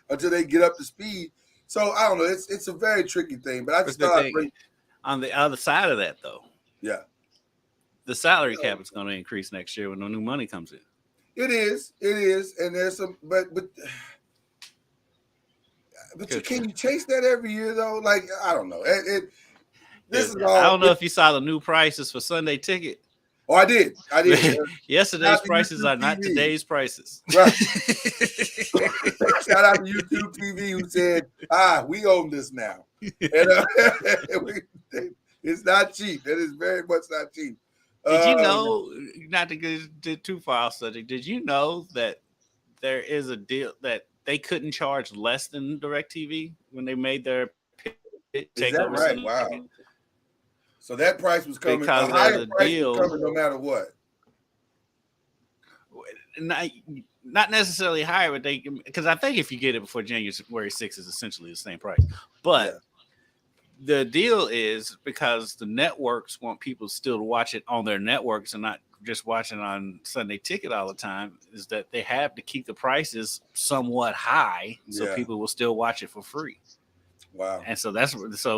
Speaker 1: until they get up to speed. So I don't know. It's a very tricky thing. But I just thought
Speaker 4: on the other side of that, though,
Speaker 1: yeah,
Speaker 4: the salary cap is going to increase next year when the new money comes in.
Speaker 1: It is, and there's some, but can you chase that every year though? Like I don't know. This is all.
Speaker 4: I don't know if you saw the new prices for Sunday ticket.
Speaker 1: Oh, I did.
Speaker 4: Yesterday's prices are not today's prices.
Speaker 1: Right. Shout out to YouTube TV who said, we own this now. And, it's not cheap. It is very much not cheap.
Speaker 4: Did you know, not to get too far off subject, did you know that there is a deal that they couldn't charge less than DirecTV when they made their
Speaker 1: takeover? Is that right? Wow. So that price was coming.
Speaker 4: Because
Speaker 1: a higher price was coming no matter what.
Speaker 4: Not necessarily higher, but because I think if you get it before January 6th, is essentially the same price. But the deal is because the networks want people still to watch it on their networks and not just watching on Sunday Ticket all the time, is that they have to keep the prices somewhat high so people will still watch it for free.
Speaker 1: Wow.
Speaker 4: And so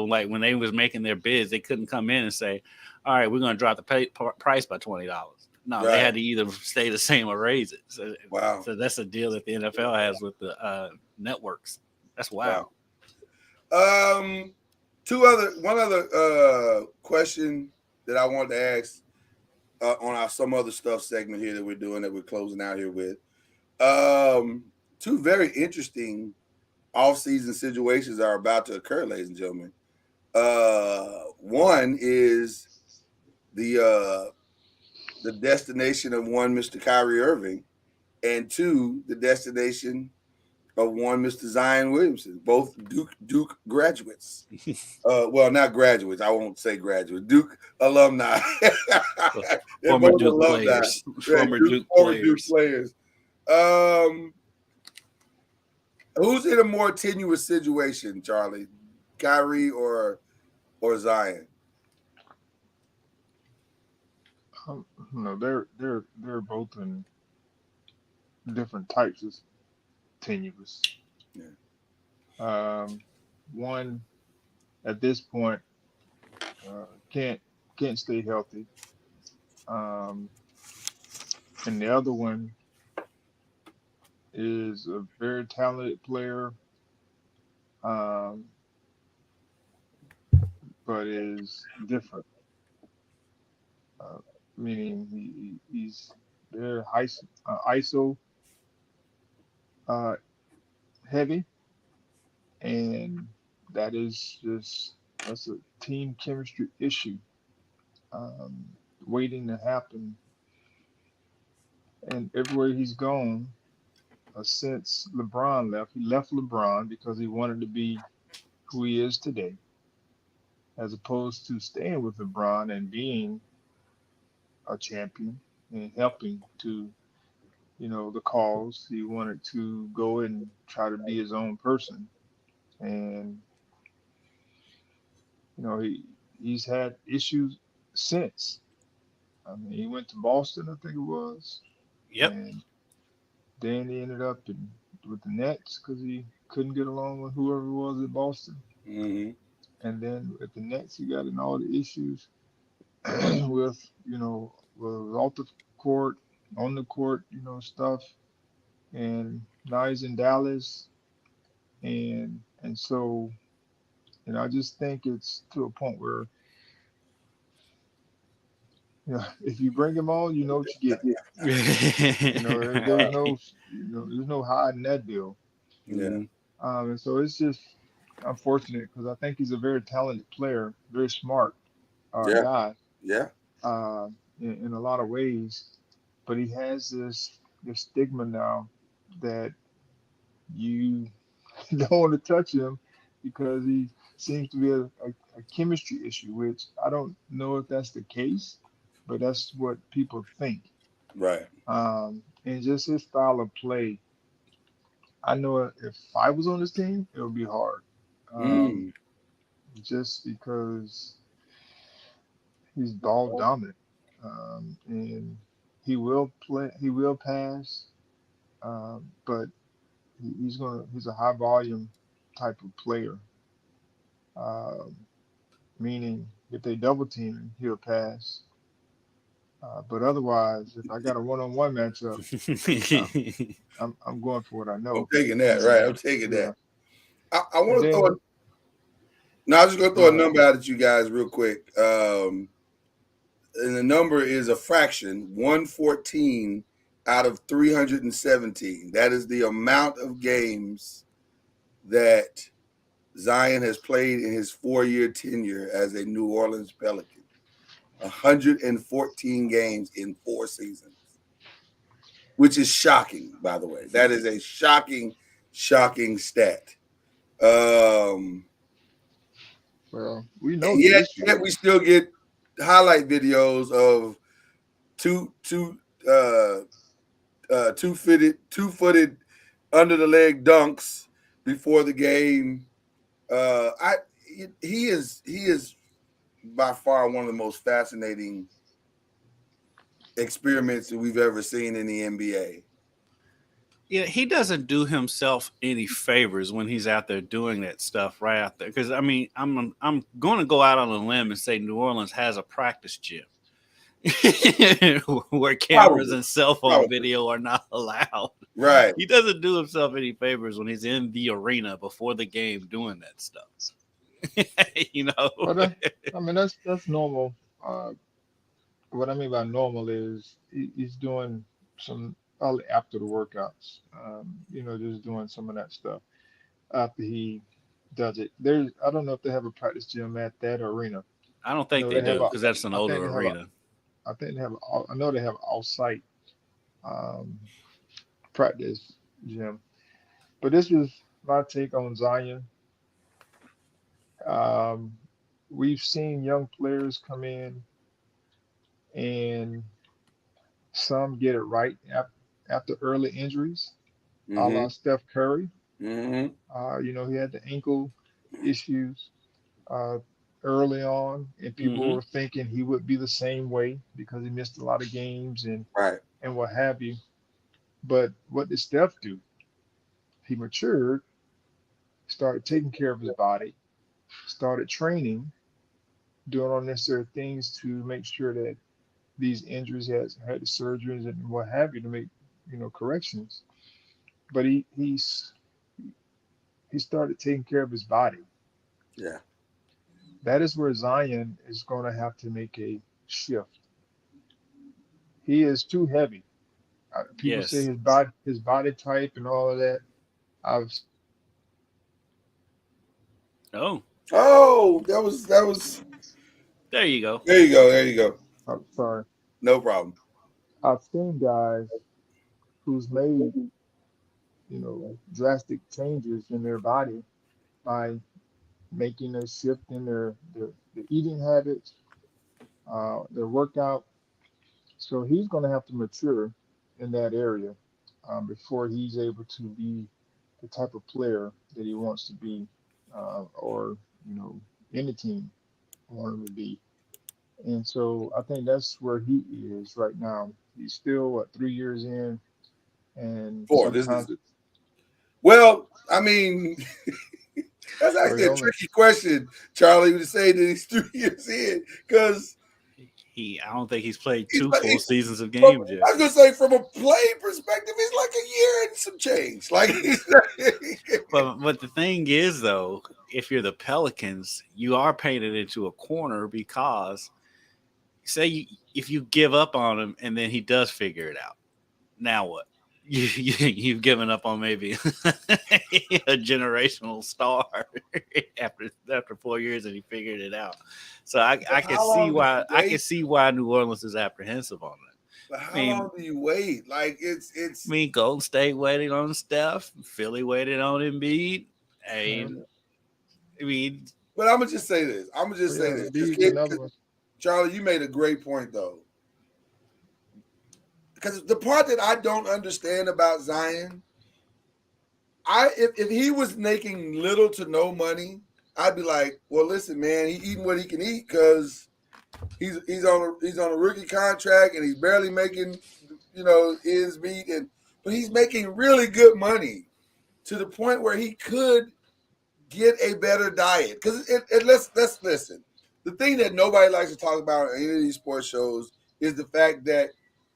Speaker 4: like when they was making their bids, they couldn't come in and say, all right, we're going to drop the price by $20. No, they had to either stay the same or raise it. So,
Speaker 1: wow.
Speaker 4: So that's a deal that the NFL has with the networks. That's wild.
Speaker 1: Wow. One other question that I wanted to ask on our some other stuff segment here that we're doing that we're closing out here with. Two very interesting off-season situations are about to occur, ladies and gentlemen. One is the destination of one Mr. Kyrie Irving, and two, the destination of one Mr. Zion Williamson, both Duke graduates. Well, not graduates. I won't say graduates. Duke alumni.
Speaker 4: Former Duke alumni. Players. Former Duke
Speaker 1: players. Who's in a more tenuous situation, Charlie? Kyrie or Zion?
Speaker 5: No, they're both in different types of tenuous.
Speaker 1: Yeah.
Speaker 5: One at this point can't stay healthy, and the other one is a very talented player, but is different. Meaning he's very ISO heavy, and that's a team chemistry issue waiting to happen. And everywhere he's gone since LeBron left, he left LeBron because he wanted to be who he is today, as opposed to staying with LeBron and being a champion and helping to, the cause. He wanted to go and try to be his own person. And, he's had issues since. I mean, he went to Boston, I think it was.
Speaker 4: Yep.
Speaker 5: And then he ended up with the Nets because he couldn't get along with whoever it was at Boston.
Speaker 1: Mm-hmm.
Speaker 5: And then at the Nets, he got in all the issues with, off the court, on the court, stuff. And now he's in Dallas. And so, I just think it's to a point where, if you bring him on, you know what you get. There's no hiding that deal.
Speaker 1: Yeah.
Speaker 5: And so it's just unfortunate because I think he's a very talented player, very smart guy.
Speaker 1: Yeah.
Speaker 5: In a lot of ways, but he has this stigma now that you don't want to touch him because seems to be a chemistry issue, which I don't know if that's the case, but that's what people think.
Speaker 1: Right.
Speaker 5: And just his style of play, I know if I was on this team, it would be hard. Um,
Speaker 1: Mm.
Speaker 5: just because he's ball dominant, and he will play, he will pass, but he's a high volume type of player. Um, Meaning if they double team him, he'll pass. But otherwise, if I got a one-on-one matchup, uh, I'm going for what I
Speaker 1: I'm
Speaker 5: know.
Speaker 1: taking that.
Speaker 5: And
Speaker 1: Right. I'm taking
Speaker 5: yeah,
Speaker 1: that. I
Speaker 5: and
Speaker 1: want to throw.
Speaker 5: then
Speaker 1: Now I'm just gonna
Speaker 5: go
Speaker 1: throw a
Speaker 5: ahead.
Speaker 1: number out at you guys real quick. And the number is a fraction, 114 out of 317. That is the amount of games that Zion has played in his 4-year tenure as a New Orleans Pelican. 114 games in 4 seasons, which is shocking, by the way. That is a shocking stat. Um,
Speaker 5: Well, we know
Speaker 1: and
Speaker 5: the
Speaker 1: yet
Speaker 5: issue.
Speaker 1: we still get highlight videos of two two-footed under the leg dunks before the game. I he is by far one of the most fascinating experiments that we've ever seen in the NBA.
Speaker 4: Yeah, he doesn't do himself any favors when he's out there doing that stuff right out there. Because I mean, I'm going to go out on a limb and say New Orleans has a practice gym where cameras
Speaker 1: Probably,
Speaker 4: and cell phone
Speaker 1: probably.
Speaker 4: video are not allowed.
Speaker 1: Right.
Speaker 4: He doesn't do himself any favors when he's in the arena before the game doing that stuff. you know,
Speaker 5: But I mean, that's normal. Uh, what I mean by normal is he's doing some probably after the workouts. Just doing some of that stuff after he does it. I don't know if they have a practice gym at that arena.
Speaker 4: I don't
Speaker 5: I
Speaker 4: think
Speaker 5: know
Speaker 4: they
Speaker 5: they have
Speaker 4: do
Speaker 5: a.
Speaker 4: because that's an
Speaker 5: I
Speaker 4: older
Speaker 5: think they have a.
Speaker 4: arena.
Speaker 5: I think they have. I know they have off-site um, practice gym. But this is my take on Zion. Um, we've seen young players come in and some get it right after early injuries, a
Speaker 1: Mm-hmm.
Speaker 5: la Steph Curry.
Speaker 1: Mm-hmm.
Speaker 5: He had the ankle issues uh, early on, and people
Speaker 4: Hmm.
Speaker 5: were thinking he would be the same way because he missed a lot of games
Speaker 1: Right.
Speaker 5: and what have you. But what did Steph do? He matured, started taking care of his body, started training, doing all necessary things to make sure that these injuries has had the surgeries and what have you to make corrections. But he started taking care of his body.
Speaker 1: Yeah.
Speaker 5: That is where Zion is going to have to make a shift. He is too heavy. People say
Speaker 4: Yes.
Speaker 5: his body type and all of that. I've
Speaker 4: Oh,
Speaker 1: Oh, that was.
Speaker 4: there you go.
Speaker 1: There you go. There you go.
Speaker 5: I'm sorry.
Speaker 1: No problem.
Speaker 5: I've seen guys who's made drastic changes in their body by making a shift in their eating habits, their workout. So he's going to have to mature in that area before he's able to be the type of player that he wants to be, or any team want him to be. And so I think that's where he is right now. He's still 3 years in, and
Speaker 1: Four. This is
Speaker 5: sometimes it,
Speaker 1: well. I mean, that's
Speaker 5: well, he
Speaker 1: actually a
Speaker 5: only
Speaker 1: tricky question, Charlie, to say that he's 3 years in because
Speaker 4: I don't think he's played
Speaker 1: he's
Speaker 4: two
Speaker 1: like.
Speaker 4: full seasons of
Speaker 1: From,
Speaker 4: games
Speaker 1: I
Speaker 4: yet.
Speaker 1: was gonna say from a play perspective, it's like a year and some change.
Speaker 4: But the thing is, though, if you're the Pelicans, you are painted into a corner because if you give up on him and then he does figure it out, now what? You've given up on maybe a generational star after 4 years and he figured it out. So I can
Speaker 1: how
Speaker 4: see
Speaker 1: long do
Speaker 4: why
Speaker 1: you wait?
Speaker 4: New Orleans is apprehensive on it.
Speaker 1: But
Speaker 4: I
Speaker 1: how
Speaker 4: mean,
Speaker 1: long do you wait? Like
Speaker 4: Golden State waited on Steph, Philly waited on Embiid.
Speaker 5: yeah,
Speaker 4: I mean,
Speaker 1: But I'm gonna just say this.
Speaker 5: Bees another one.
Speaker 1: Charlie, you made a great point though. Because the part that I don't understand about Zion, if he was making little to no money, I'd be like, well, listen, man, he eating what he can eat because he's on a rookie contract and he's barely making, ends meet, but he's making really good money to the point where he could get a better diet. Because let's listen. The thing that nobody likes to talk about in any of these sports shows is the fact that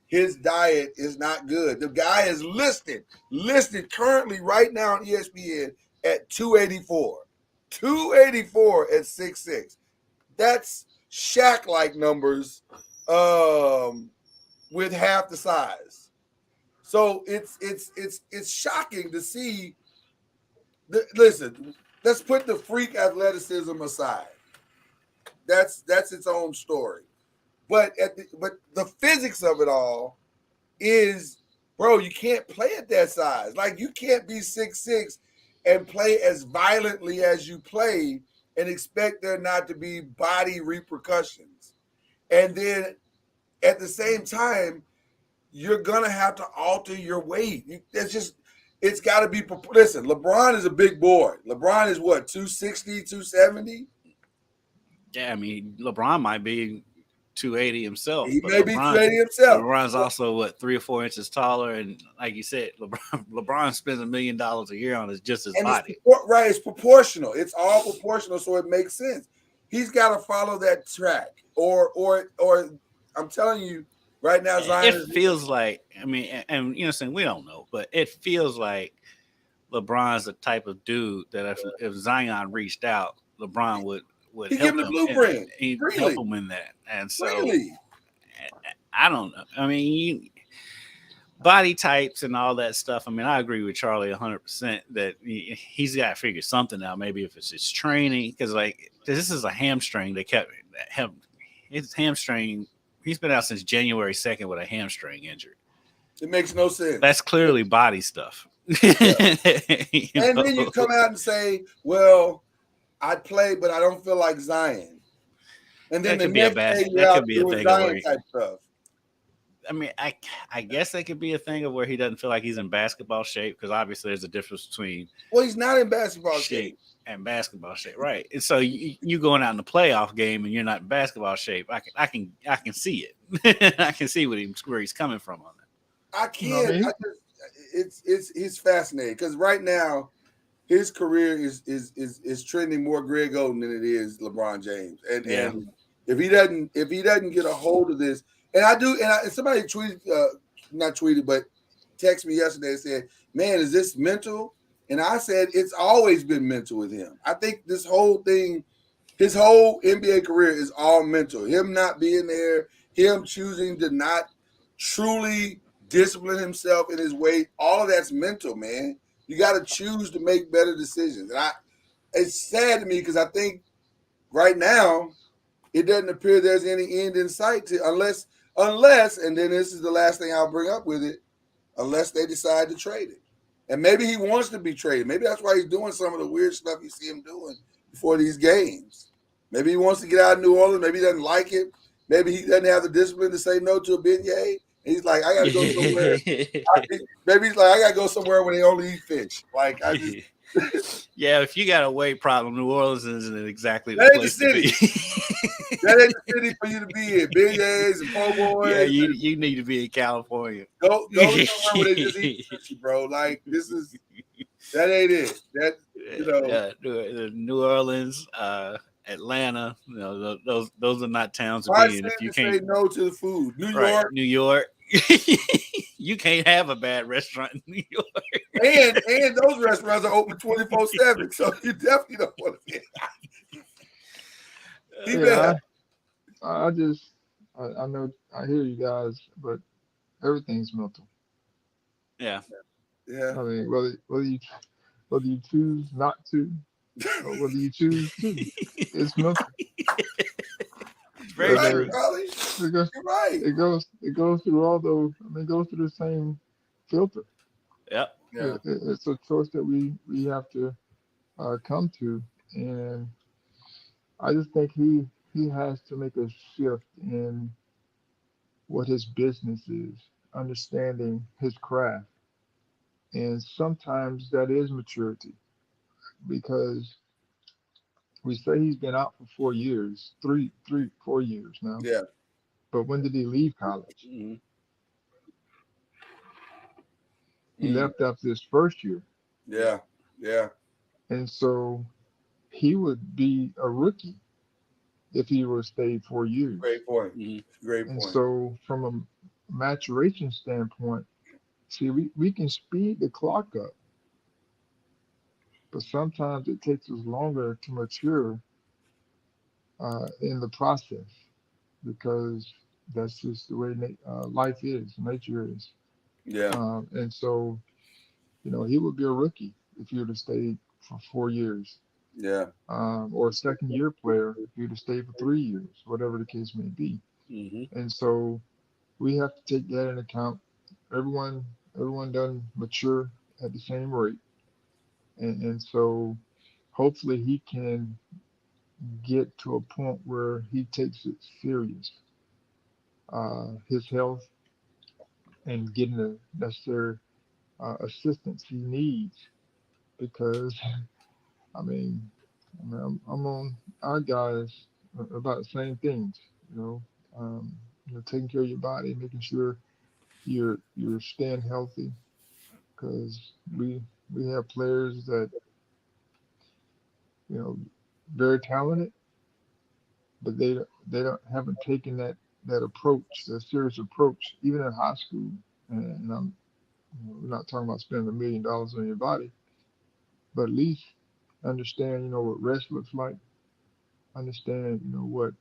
Speaker 1: his diet is not good. The guy is listed currently right now on ESPN at 284. 284 at 6'6". That's Shaq-like numbers with half the size. So it's shocking to see. Listen, let's put the freak athleticism aside. That's its own story. But the physics of it all is, bro, you can't play at that size. Like, you can't be 6'6" and play as violently as you play and expect there not to be body repercussions. And then at the same time, you're going to have to alter your weight. It's got to be, listen, LeBron is a big boy. LeBron is what, 260, 270?
Speaker 4: Yeah, I mean, LeBron might be 280 himself.
Speaker 1: He may be 280 himself.
Speaker 4: LeBron's also 3 or 4 inches taller, and like you said, LeBron spends $1 million a year on just his body.
Speaker 1: It's proportional. It's all proportional, so it makes sense. He's got to follow that track, or I'm telling you right now, Zion.
Speaker 4: It feels like, I mean, and saying we don't know, but it feels like LeBron's the type of dude that if Zion reached out, LeBron would
Speaker 1: He
Speaker 4: help
Speaker 1: give him the
Speaker 4: him.
Speaker 1: blueprint.
Speaker 4: He'd
Speaker 1: Really?
Speaker 4: help him in that. And so
Speaker 1: Really?
Speaker 4: I don't know. I mean, body types and all that stuff. I mean, I agree with Charlie 100% that he's got to figure something out. Maybe if it's his training, because this is a hamstring. They kept his hamstring. He's been out since January 2nd with a hamstring injury.
Speaker 1: It makes no sense.
Speaker 4: That's clearly body stuff.
Speaker 1: Yeah. And then you come out and say, well, I'd play, but I don't feel like Zion. And then
Speaker 4: that
Speaker 1: the next day you're out doing Zion type stuff.
Speaker 4: I mean, I guess that could be a thing of where he doesn't feel like he's in basketball shape, because obviously there's a difference between
Speaker 1: he's not in basketball shape
Speaker 4: and basketball shape, right? And so you going out in the playoff game and you're not in basketball shape. I can see it. I can see where he's coming from on that.
Speaker 1: I can't. It's fascinating because right now his career is trending more Greg Oden than it is LeBron James, and if he doesn't get a hold of this. And somebody tweeted, not tweeted, but texted me yesterday and said, man, is this mental? And I said, it's always been mental with him. I think this whole thing, his whole NBA career is all mental. Him not being there, him choosing to not truly discipline himself in his weight, all of that's mental, man. You got to choose to make better decisions. And it's sad to me because I think right now it doesn't appear there's any end in sight unless, and then this is the last thing I'll bring up with it, unless they decide to trade it. And maybe he wants to be traded. Maybe that's why he's doing some of the weird stuff you see him doing before these games. Maybe he wants to get out of New Orleans. Maybe he doesn't like it. Maybe he doesn't have the discipline to say no to a beignet. And he's like, I got to go somewhere. Maybe he's like, I got to go somewhere where they only eat fish. Like, I just...
Speaker 4: Yeah, if you got a weight problem, New Orleans isn't exactly the
Speaker 1: that
Speaker 4: place
Speaker 1: ain't the
Speaker 4: to
Speaker 1: city. That ain't the city for you to be in. Beignets and po' boys.
Speaker 4: Yeah, you need to be in California.
Speaker 1: Go somewhere where they just eat sushi, bro. Like, that ain't it. That,
Speaker 4: New Orleans, Atlanta, those are not towns to
Speaker 1: my
Speaker 4: be in. If you
Speaker 1: say
Speaker 4: can't
Speaker 1: no to the food. New
Speaker 4: York. You can't have a bad restaurant in New York.
Speaker 1: And those restaurants are open 24/7, so you definitely don't want to be.
Speaker 5: I know, I hear you guys, but everything's mental.
Speaker 4: Yeah.
Speaker 5: I mean, whether you choose not to, or whether you choose to, it's mental.
Speaker 4: Very
Speaker 1: right,
Speaker 4: true.
Speaker 1: You're right.
Speaker 5: It goes through all those. I mean, it goes through the same filter.
Speaker 4: Yep.
Speaker 1: Yeah.
Speaker 5: It's a choice that we have to come to, and I just think he has to make a shift in what his business is, understanding his craft. And sometimes that is maturity because we say he's been out for 4 years, 4 years now.
Speaker 1: Yeah.
Speaker 5: But when did he leave college?
Speaker 1: Mm-hmm.
Speaker 5: He left after his first year.
Speaker 1: Yeah. Yeah.
Speaker 5: And so he would be a rookie if he were to stay 4 years.
Speaker 1: Great point.
Speaker 4: Mm-hmm.
Speaker 1: Great
Speaker 5: And
Speaker 1: point.
Speaker 5: so from a maturation standpoint, see, we can speed the clock up, but sometimes it takes us longer to mature in the process because that's just the way life is, nature is.
Speaker 1: Yeah.
Speaker 5: And so, he would be a rookie if he would have stayed for 4 years,
Speaker 1: Yeah.
Speaker 5: or a second year player if he would have stayed for 3 years, whatever the case may be.
Speaker 4: Mm-hmm.
Speaker 5: And so we have to take that into account. Everyone doesn't mature at the same rate, and so hopefully he can get to a point where he takes it serious, his health and getting the necessary assistance he needs because I mean, I'm on our guys about the same things, you know, taking care of your body, making sure you're staying healthy because we have players that you know very talented, but they don't haven't taken that approach, that serious approach, even in high school. And we're not talking about spending $1 million on your body, but at least understand what rest looks like. Understand what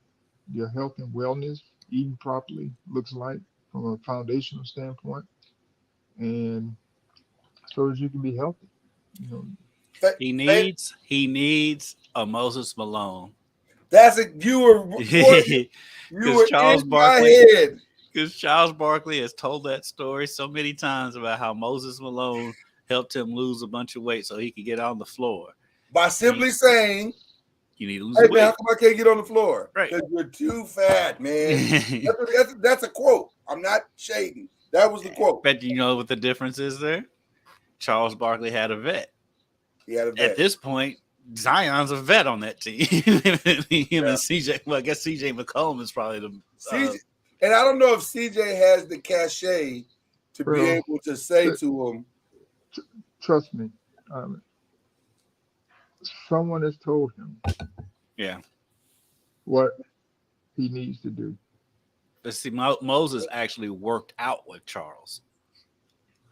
Speaker 5: your health and wellness, eating properly looks like from a foundational standpoint, and so that you can be healthy. You know,
Speaker 4: He needs a Moses Malone.
Speaker 1: That's it. You were
Speaker 4: Because
Speaker 1: in my head.
Speaker 4: Charles Barkley has told that story so many times about how Moses Malone helped him lose a bunch of weight so he could get on the floor.
Speaker 1: By simply saying,
Speaker 4: You need to lose
Speaker 1: "Hey man,
Speaker 4: weight.
Speaker 1: how come I can't get on the floor?
Speaker 4: Right.
Speaker 1: Because you're too fat, man." That's a quote. I'm not shading. That was the quote.
Speaker 4: But you know what the difference is there? Charles Barkley had a vet.
Speaker 1: He had a
Speaker 4: At
Speaker 1: vet.
Speaker 4: this point, Zion's a vet on that team. Him and CJ. Well, I guess CJ McCollum is probably the.
Speaker 1: And I don't know if CJ has the cachet to be able to say to him,
Speaker 5: trust me, someone has told him what he needs to do.
Speaker 4: But see, Moses actually worked out with Charles.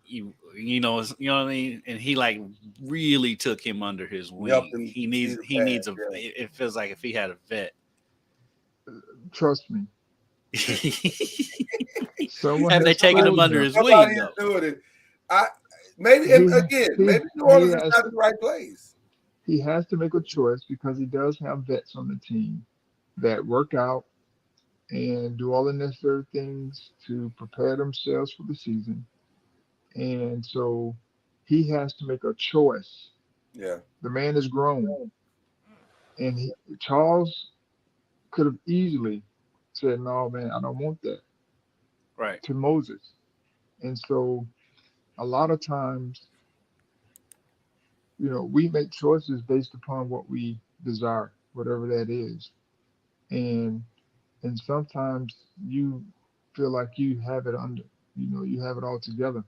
Speaker 4: You know what I mean, and he like really took him under his wing. He needs a. It feels like if he had a vet.
Speaker 5: Trust me.
Speaker 4: Have they taken him under his wing though?
Speaker 1: Doing it. Maybe New Orleans is not the right place.
Speaker 5: He has to make a choice because he does have vets on the team that work out and do all the necessary things to prepare themselves for the season. And so he has to make a choice.
Speaker 1: Yeah.
Speaker 5: The man is grown. And Charles could have easily said, "No, man, I don't want that."
Speaker 4: Right.
Speaker 5: To Moses. And so a lot of times, we make choices based upon what we desire, whatever that is. And sometimes you feel like you have it you have it all together.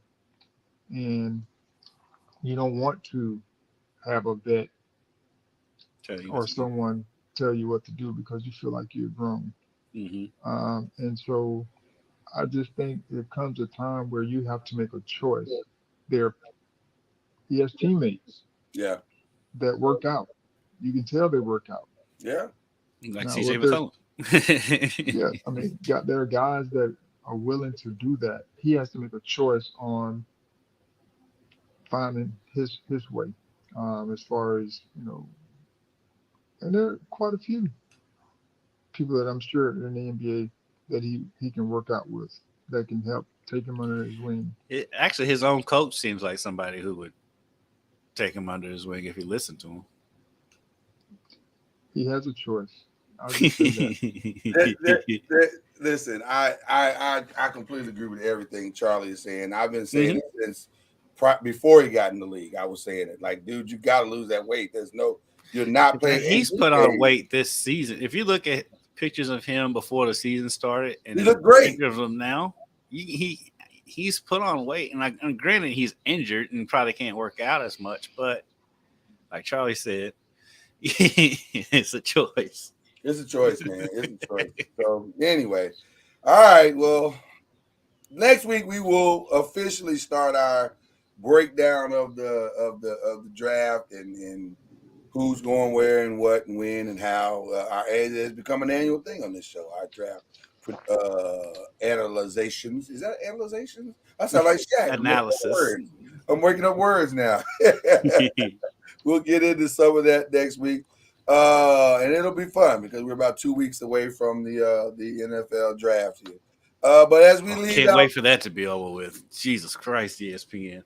Speaker 5: And you don't want to have a vet or someone tell you what to do because you feel like you're grown.
Speaker 4: Mm-hmm.
Speaker 5: And so I just think there comes a time where you have to make a choice. He has teammates that work out. You can tell they work out.
Speaker 1: Yeah.
Speaker 4: Like CJ McCollum.
Speaker 5: Yeah. I mean, there are guys that are willing to do that. He has to make a choice on finding his way, as far as, and there are quite a few people that I'm sure in the NBA that he can work out with that can help take him under his wing.
Speaker 4: Actually, his own coach seems like somebody who would take him under his wing if he listened to him.
Speaker 5: He has a choice. I'll just say that.
Speaker 1: Listen, I completely agree with everything Charlie is saying. I've been saying it since before he got in the league. I was saying it like, dude, you got to lose that weight. You're not playing.
Speaker 4: He's put on weight this season. If you look at pictures of him before the season started, and
Speaker 1: he looked great.
Speaker 4: Pictures of him now, he's put on weight. And granted, he's injured and probably can't work out as much. But like Charlie said, it's a choice.
Speaker 1: It's a choice, man. It's a choice. So anyway, all right. Well, next week we will officially start our breakdown of the draft and who's going where and what and when and how. It has become an annual thing on this show. Our draft analyzations. Is that analyzations? I sound like Shaq.
Speaker 4: Analysis.
Speaker 1: I'm working up words now. We'll get into some of that next week. And it'll be fun because we're about 2 weeks away from the NFL draft here. But as we leave,
Speaker 4: can't wait for that to be over with. Jesus Christ, ESPN.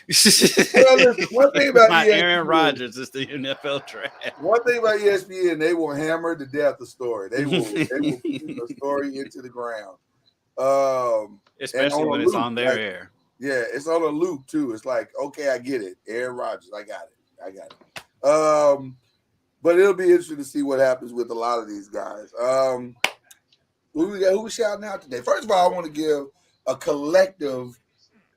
Speaker 1: Well, listen, one thing about
Speaker 4: my
Speaker 1: ESPN,
Speaker 4: Aaron Rodgers is the NFL draft.
Speaker 1: One thing about ESPN, they will hammer to death the story. They will keep the story into the ground.
Speaker 4: Especially when it's on their air.
Speaker 1: Yeah, it's on a loop too. It's like, okay, I get it. Aaron Rodgers, I got it. But it'll be interesting to see what happens with a lot of these guys. Who we shouting out today? First of all, I want to give a collective.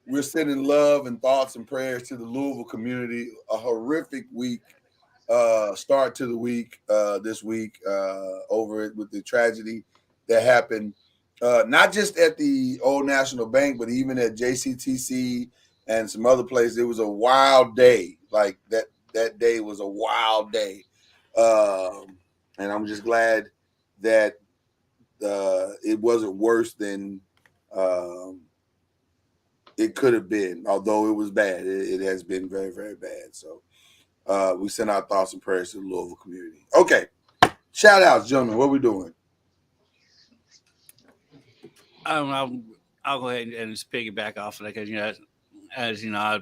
Speaker 1: We're sending love and thoughts and prayers to the Louisville community. A horrific week, start to the week this week over it with the tragedy that happened, not just at the Old National Bank, but even at JCTC and some other places. It was a wild day. Like that day was a wild day. And I'm just glad that it wasn't worse than it could have been, although it was bad. It has been very, very bad. So we send our thoughts and prayers to the Louisville community. Okay. Shout outs, gentlemen. What are we doing?
Speaker 4: I'll go ahead and just piggyback off of that because, as you know, I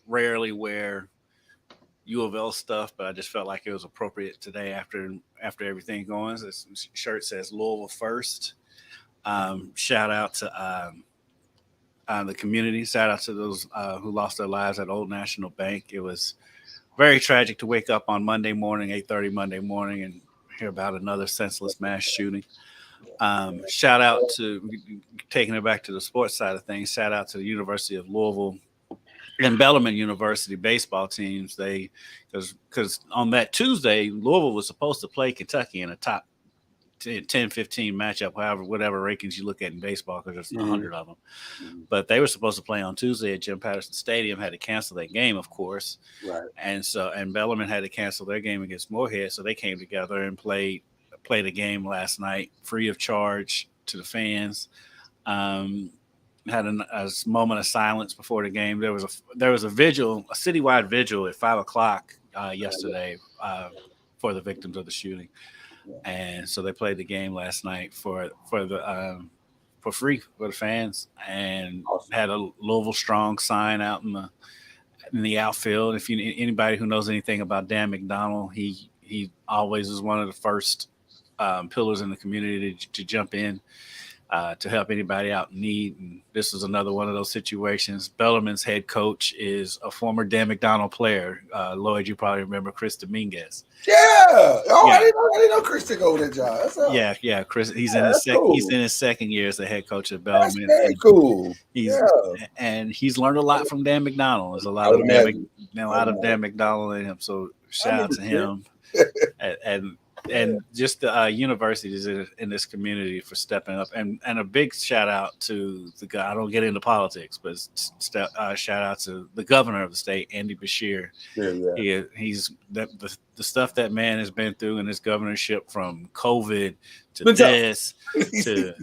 Speaker 4: rarely wear U of L stuff, but I just felt like it was appropriate today after everything going. This shirt says Louisville first. Shout out to the community. Shout out to those who lost their lives at Old National Bank. It was very tragic to wake up on Monday morning, 8:30 Monday morning, and hear about another senseless mass shooting. Shout out to, taking it back to the sports side of things, shout out to the University of Louisville and Bellarmine University baseball teams. Because on that Tuesday, Louisville was supposed to play Kentucky in a top 10-15 matchup, whatever rankings you look at in baseball, because there's 100 of them. But they were supposed to play on Tuesday at Jim Patterson Stadium, had to cancel that game, of course.
Speaker 1: Right.
Speaker 4: And Bellarmine had to cancel their game against Moorhead, so they came together and played a game last night free of charge to the fans. Had a moment of silence before the game. There was a vigil, a citywide vigil at 5:00 yesterday for the victims of the shooting. And so they played the game last night for free for the fans, and had a Louisville Strong sign out in the outfield. If anybody who knows anything about Dan McDonald, he always is one of the first pillars in the community to jump in to help anybody out in need. And this is another one of those situations. Bellarmine's head coach is a former Dan McDonald player. Lloyd, you probably remember Chris Dominguez.
Speaker 1: Yeah. Oh, yeah. I didn't know Chris took over that job.
Speaker 4: Yeah. Chris. He's in his second year as the head coach at Bellarmine.
Speaker 1: That's very cool.
Speaker 4: And he's learned a lot from Dan McDonald. There's a lot of Dan McDonald in him. So shout out to him. And just the universities in this community for stepping up, and a big shout out to the guy. I don't get into politics, but shout out to the governor of the state, Andy Bashir. Yeah. He's the stuff that man has been through in his governorship, from COVID to this to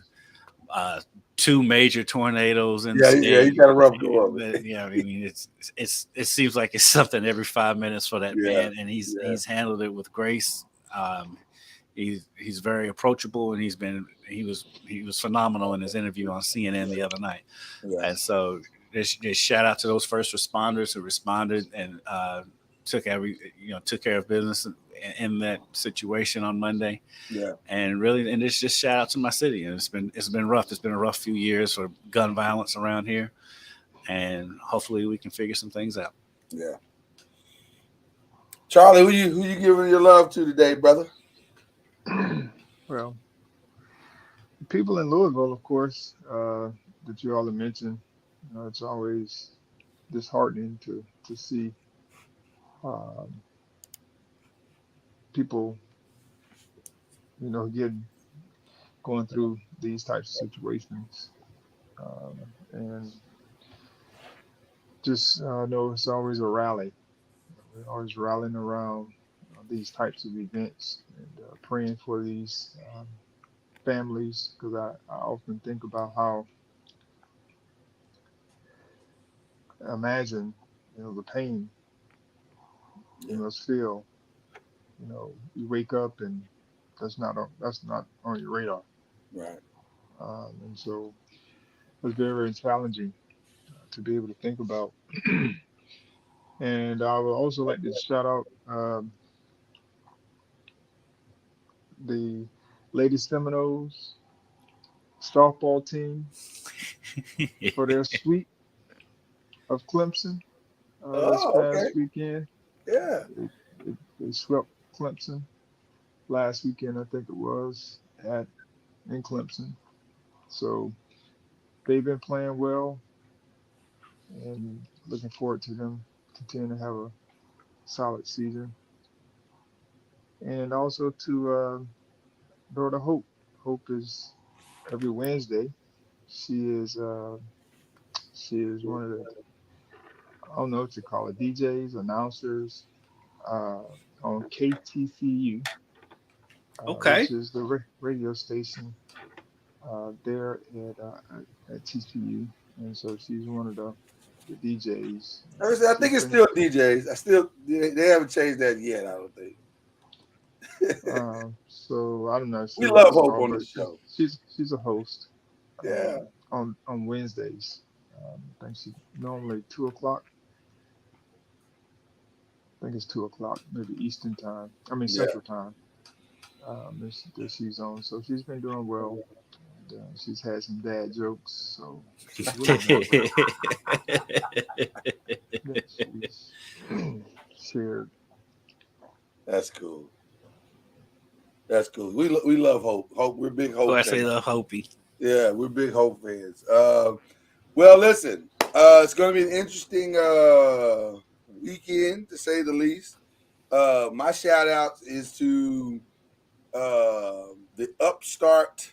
Speaker 4: 2 major tornadoes in the state. Yeah, you got a rough go of it. Yeah, I mean, it seems like it's something every 5 minutes for that man, and he's handled it with grace. He's very approachable, and he was phenomenal in his interview on CNN the other night. And so just shout out to those first responders who responded and took care of business in that situation on Monday.
Speaker 1: Yeah.
Speaker 4: And it's just shout out to my city. And it's been rough. It's been a rough few years for gun violence around here, and hopefully we can figure some things out.
Speaker 1: Yeah. Charlie, who you giving your love to today, brother?
Speaker 5: Well, people in Louisville, of course, that you all have mentioned. It's always disheartening to see um, people, going through these types of situations, and just know it's always a rally. We're always rallying around these types of events and praying for these families, because I often think about how, imagine, the pain you must feel. You wake up and that's not on your radar,
Speaker 1: Right.
Speaker 5: and so it's very, very challenging to be able to think about. And I would also like to shout out the Lady Seminoles softball team for their sweep of Clemson this
Speaker 1: Oh, okay.
Speaker 5: past weekend.
Speaker 1: Yeah.
Speaker 5: They swept Clemson last weekend, I think it was, in Clemson. So they've been playing well, and looking forward to them continuing to have a solid season. And also to daughter Hope. Hope is every Wednesday. She is one of the, I don't know what you call it, DJs, announcers uh, on KTCU,
Speaker 4: Okay.
Speaker 5: which is the radio station there at TCU. And so she's one of the DJs.
Speaker 1: I think it's still DJs. They haven't changed that yet, I don't think.
Speaker 5: So I'm not sure.
Speaker 1: We love Hope on the show.
Speaker 5: She's a host.
Speaker 1: Yeah.
Speaker 5: On Wednesdays. I think she's normally 2:00. I think it's 2:00, maybe Eastern time. I mean Central time. That she's on. So she's been doing well. And, she's had some dad jokes. So she's shared.
Speaker 1: That's cool. That's cool. We love Hope. Hope, we're big Hope.
Speaker 4: Oh, I say love Hopi.
Speaker 1: Yeah, we're big Hope fans. Well, listen, it's going to be an interesting weekend, to say the least. My shout out is to the upstart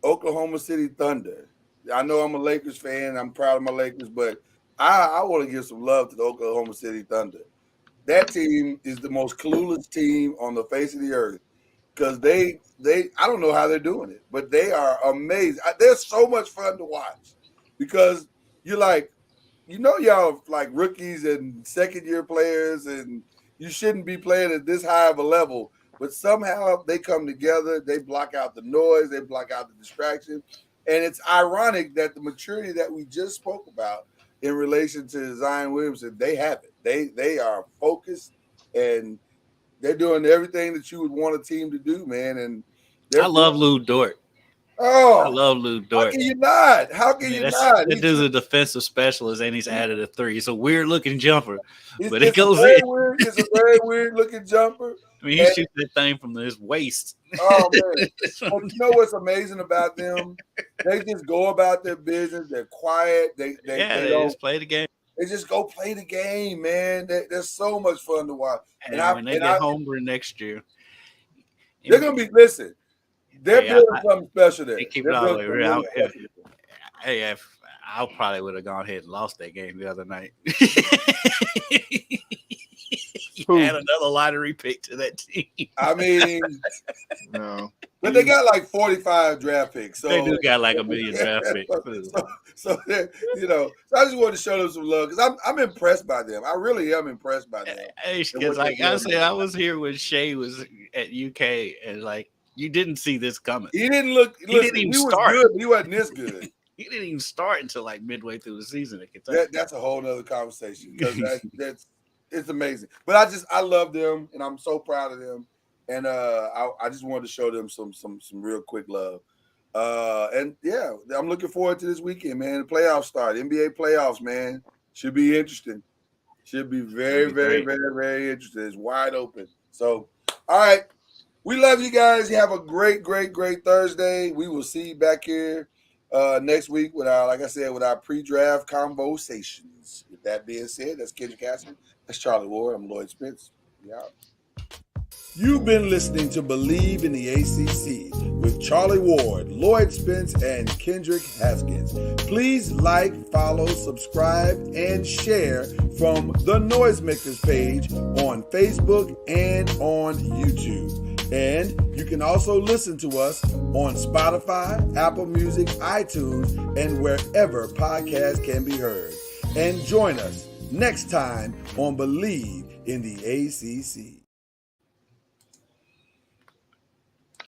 Speaker 1: Oklahoma City Thunder. I know I'm a Lakers fan. I'm proud of my Lakers, but I want to give some love to the Oklahoma City Thunder. That team is the most clueless team on the face of the earth, because they I don't know how they're doing it, but they are amazing. They're so much fun to watch, because you're like, y'all like rookies and second-year players, and you shouldn't be playing at this high of a level, but somehow they come together. They block out the noise. They block out the distraction. And it's ironic that the maturity that we just spoke about in relation to Zion Williamson, they have it. They are focused, and they're doing everything that you would want a team to do, man. And
Speaker 4: I love Lou Dort.
Speaker 1: Oh,
Speaker 4: I love Lou Dort.
Speaker 1: How can you not? How can you not?
Speaker 4: That dude's a defensive specialist, and he's added a three. It's a weird looking jumper, but it
Speaker 1: it's
Speaker 4: goes
Speaker 1: in.
Speaker 4: Weird.
Speaker 1: It's a very weird looking jumper.
Speaker 4: I mean, he shoots that thing from his waist.
Speaker 1: Oh man! But you know what's amazing about them? They just go about their business. They're quiet. They
Speaker 4: just play the game.
Speaker 1: They just go play the game, man. They're so much fun to watch.
Speaker 4: And when they get Homer next year,
Speaker 1: they're gonna be. Listen, they're building something special there.
Speaker 4: They keep it all the way real. I probably would have gone ahead and lost that game the other night. You add another lottery pick to that team.
Speaker 1: I mean,
Speaker 5: no.
Speaker 1: But they got like 45 draft picks. So
Speaker 4: they do got like 1 million draft picks.
Speaker 1: So I just wanted to show them some love, because I'm impressed by them. I really am impressed by them.
Speaker 4: Because like I said, I was here when Shea was at UK, and like you didn't see this coming.
Speaker 1: He didn't look.
Speaker 4: He didn't even start.
Speaker 1: Was good, but he wasn't this good.
Speaker 4: He didn't even start until like midway through the season at Kentucky.
Speaker 1: That's a whole nother conversation because that's it's amazing. But I love them and I'm so proud of them. And I just wanted to show them some real quick love. And yeah, I'm looking forward to this weekend, man. The playoffs start. NBA playoffs, man. Should be interesting. Should be very, very, very, very interesting. It's wide open. So, all right. We love you guys. You have a great, great, great Thursday. We will see you back here next week with our, like I said, with our pre-draft conversations. With that being said, that's Kendrick Casper. That's Charlie Ward. I'm Lloyd Spence. Yeah. You've been listening to Believe in the ACC with Charlie Ward, Lloyd Spence, and Kendrick Haskins. Please like, follow, subscribe, and share from the Noisemakers page on Facebook and on YouTube. And you can also listen to us on Spotify, Apple Music, iTunes, and wherever podcasts can be heard. And join us next time on Believe in the ACC.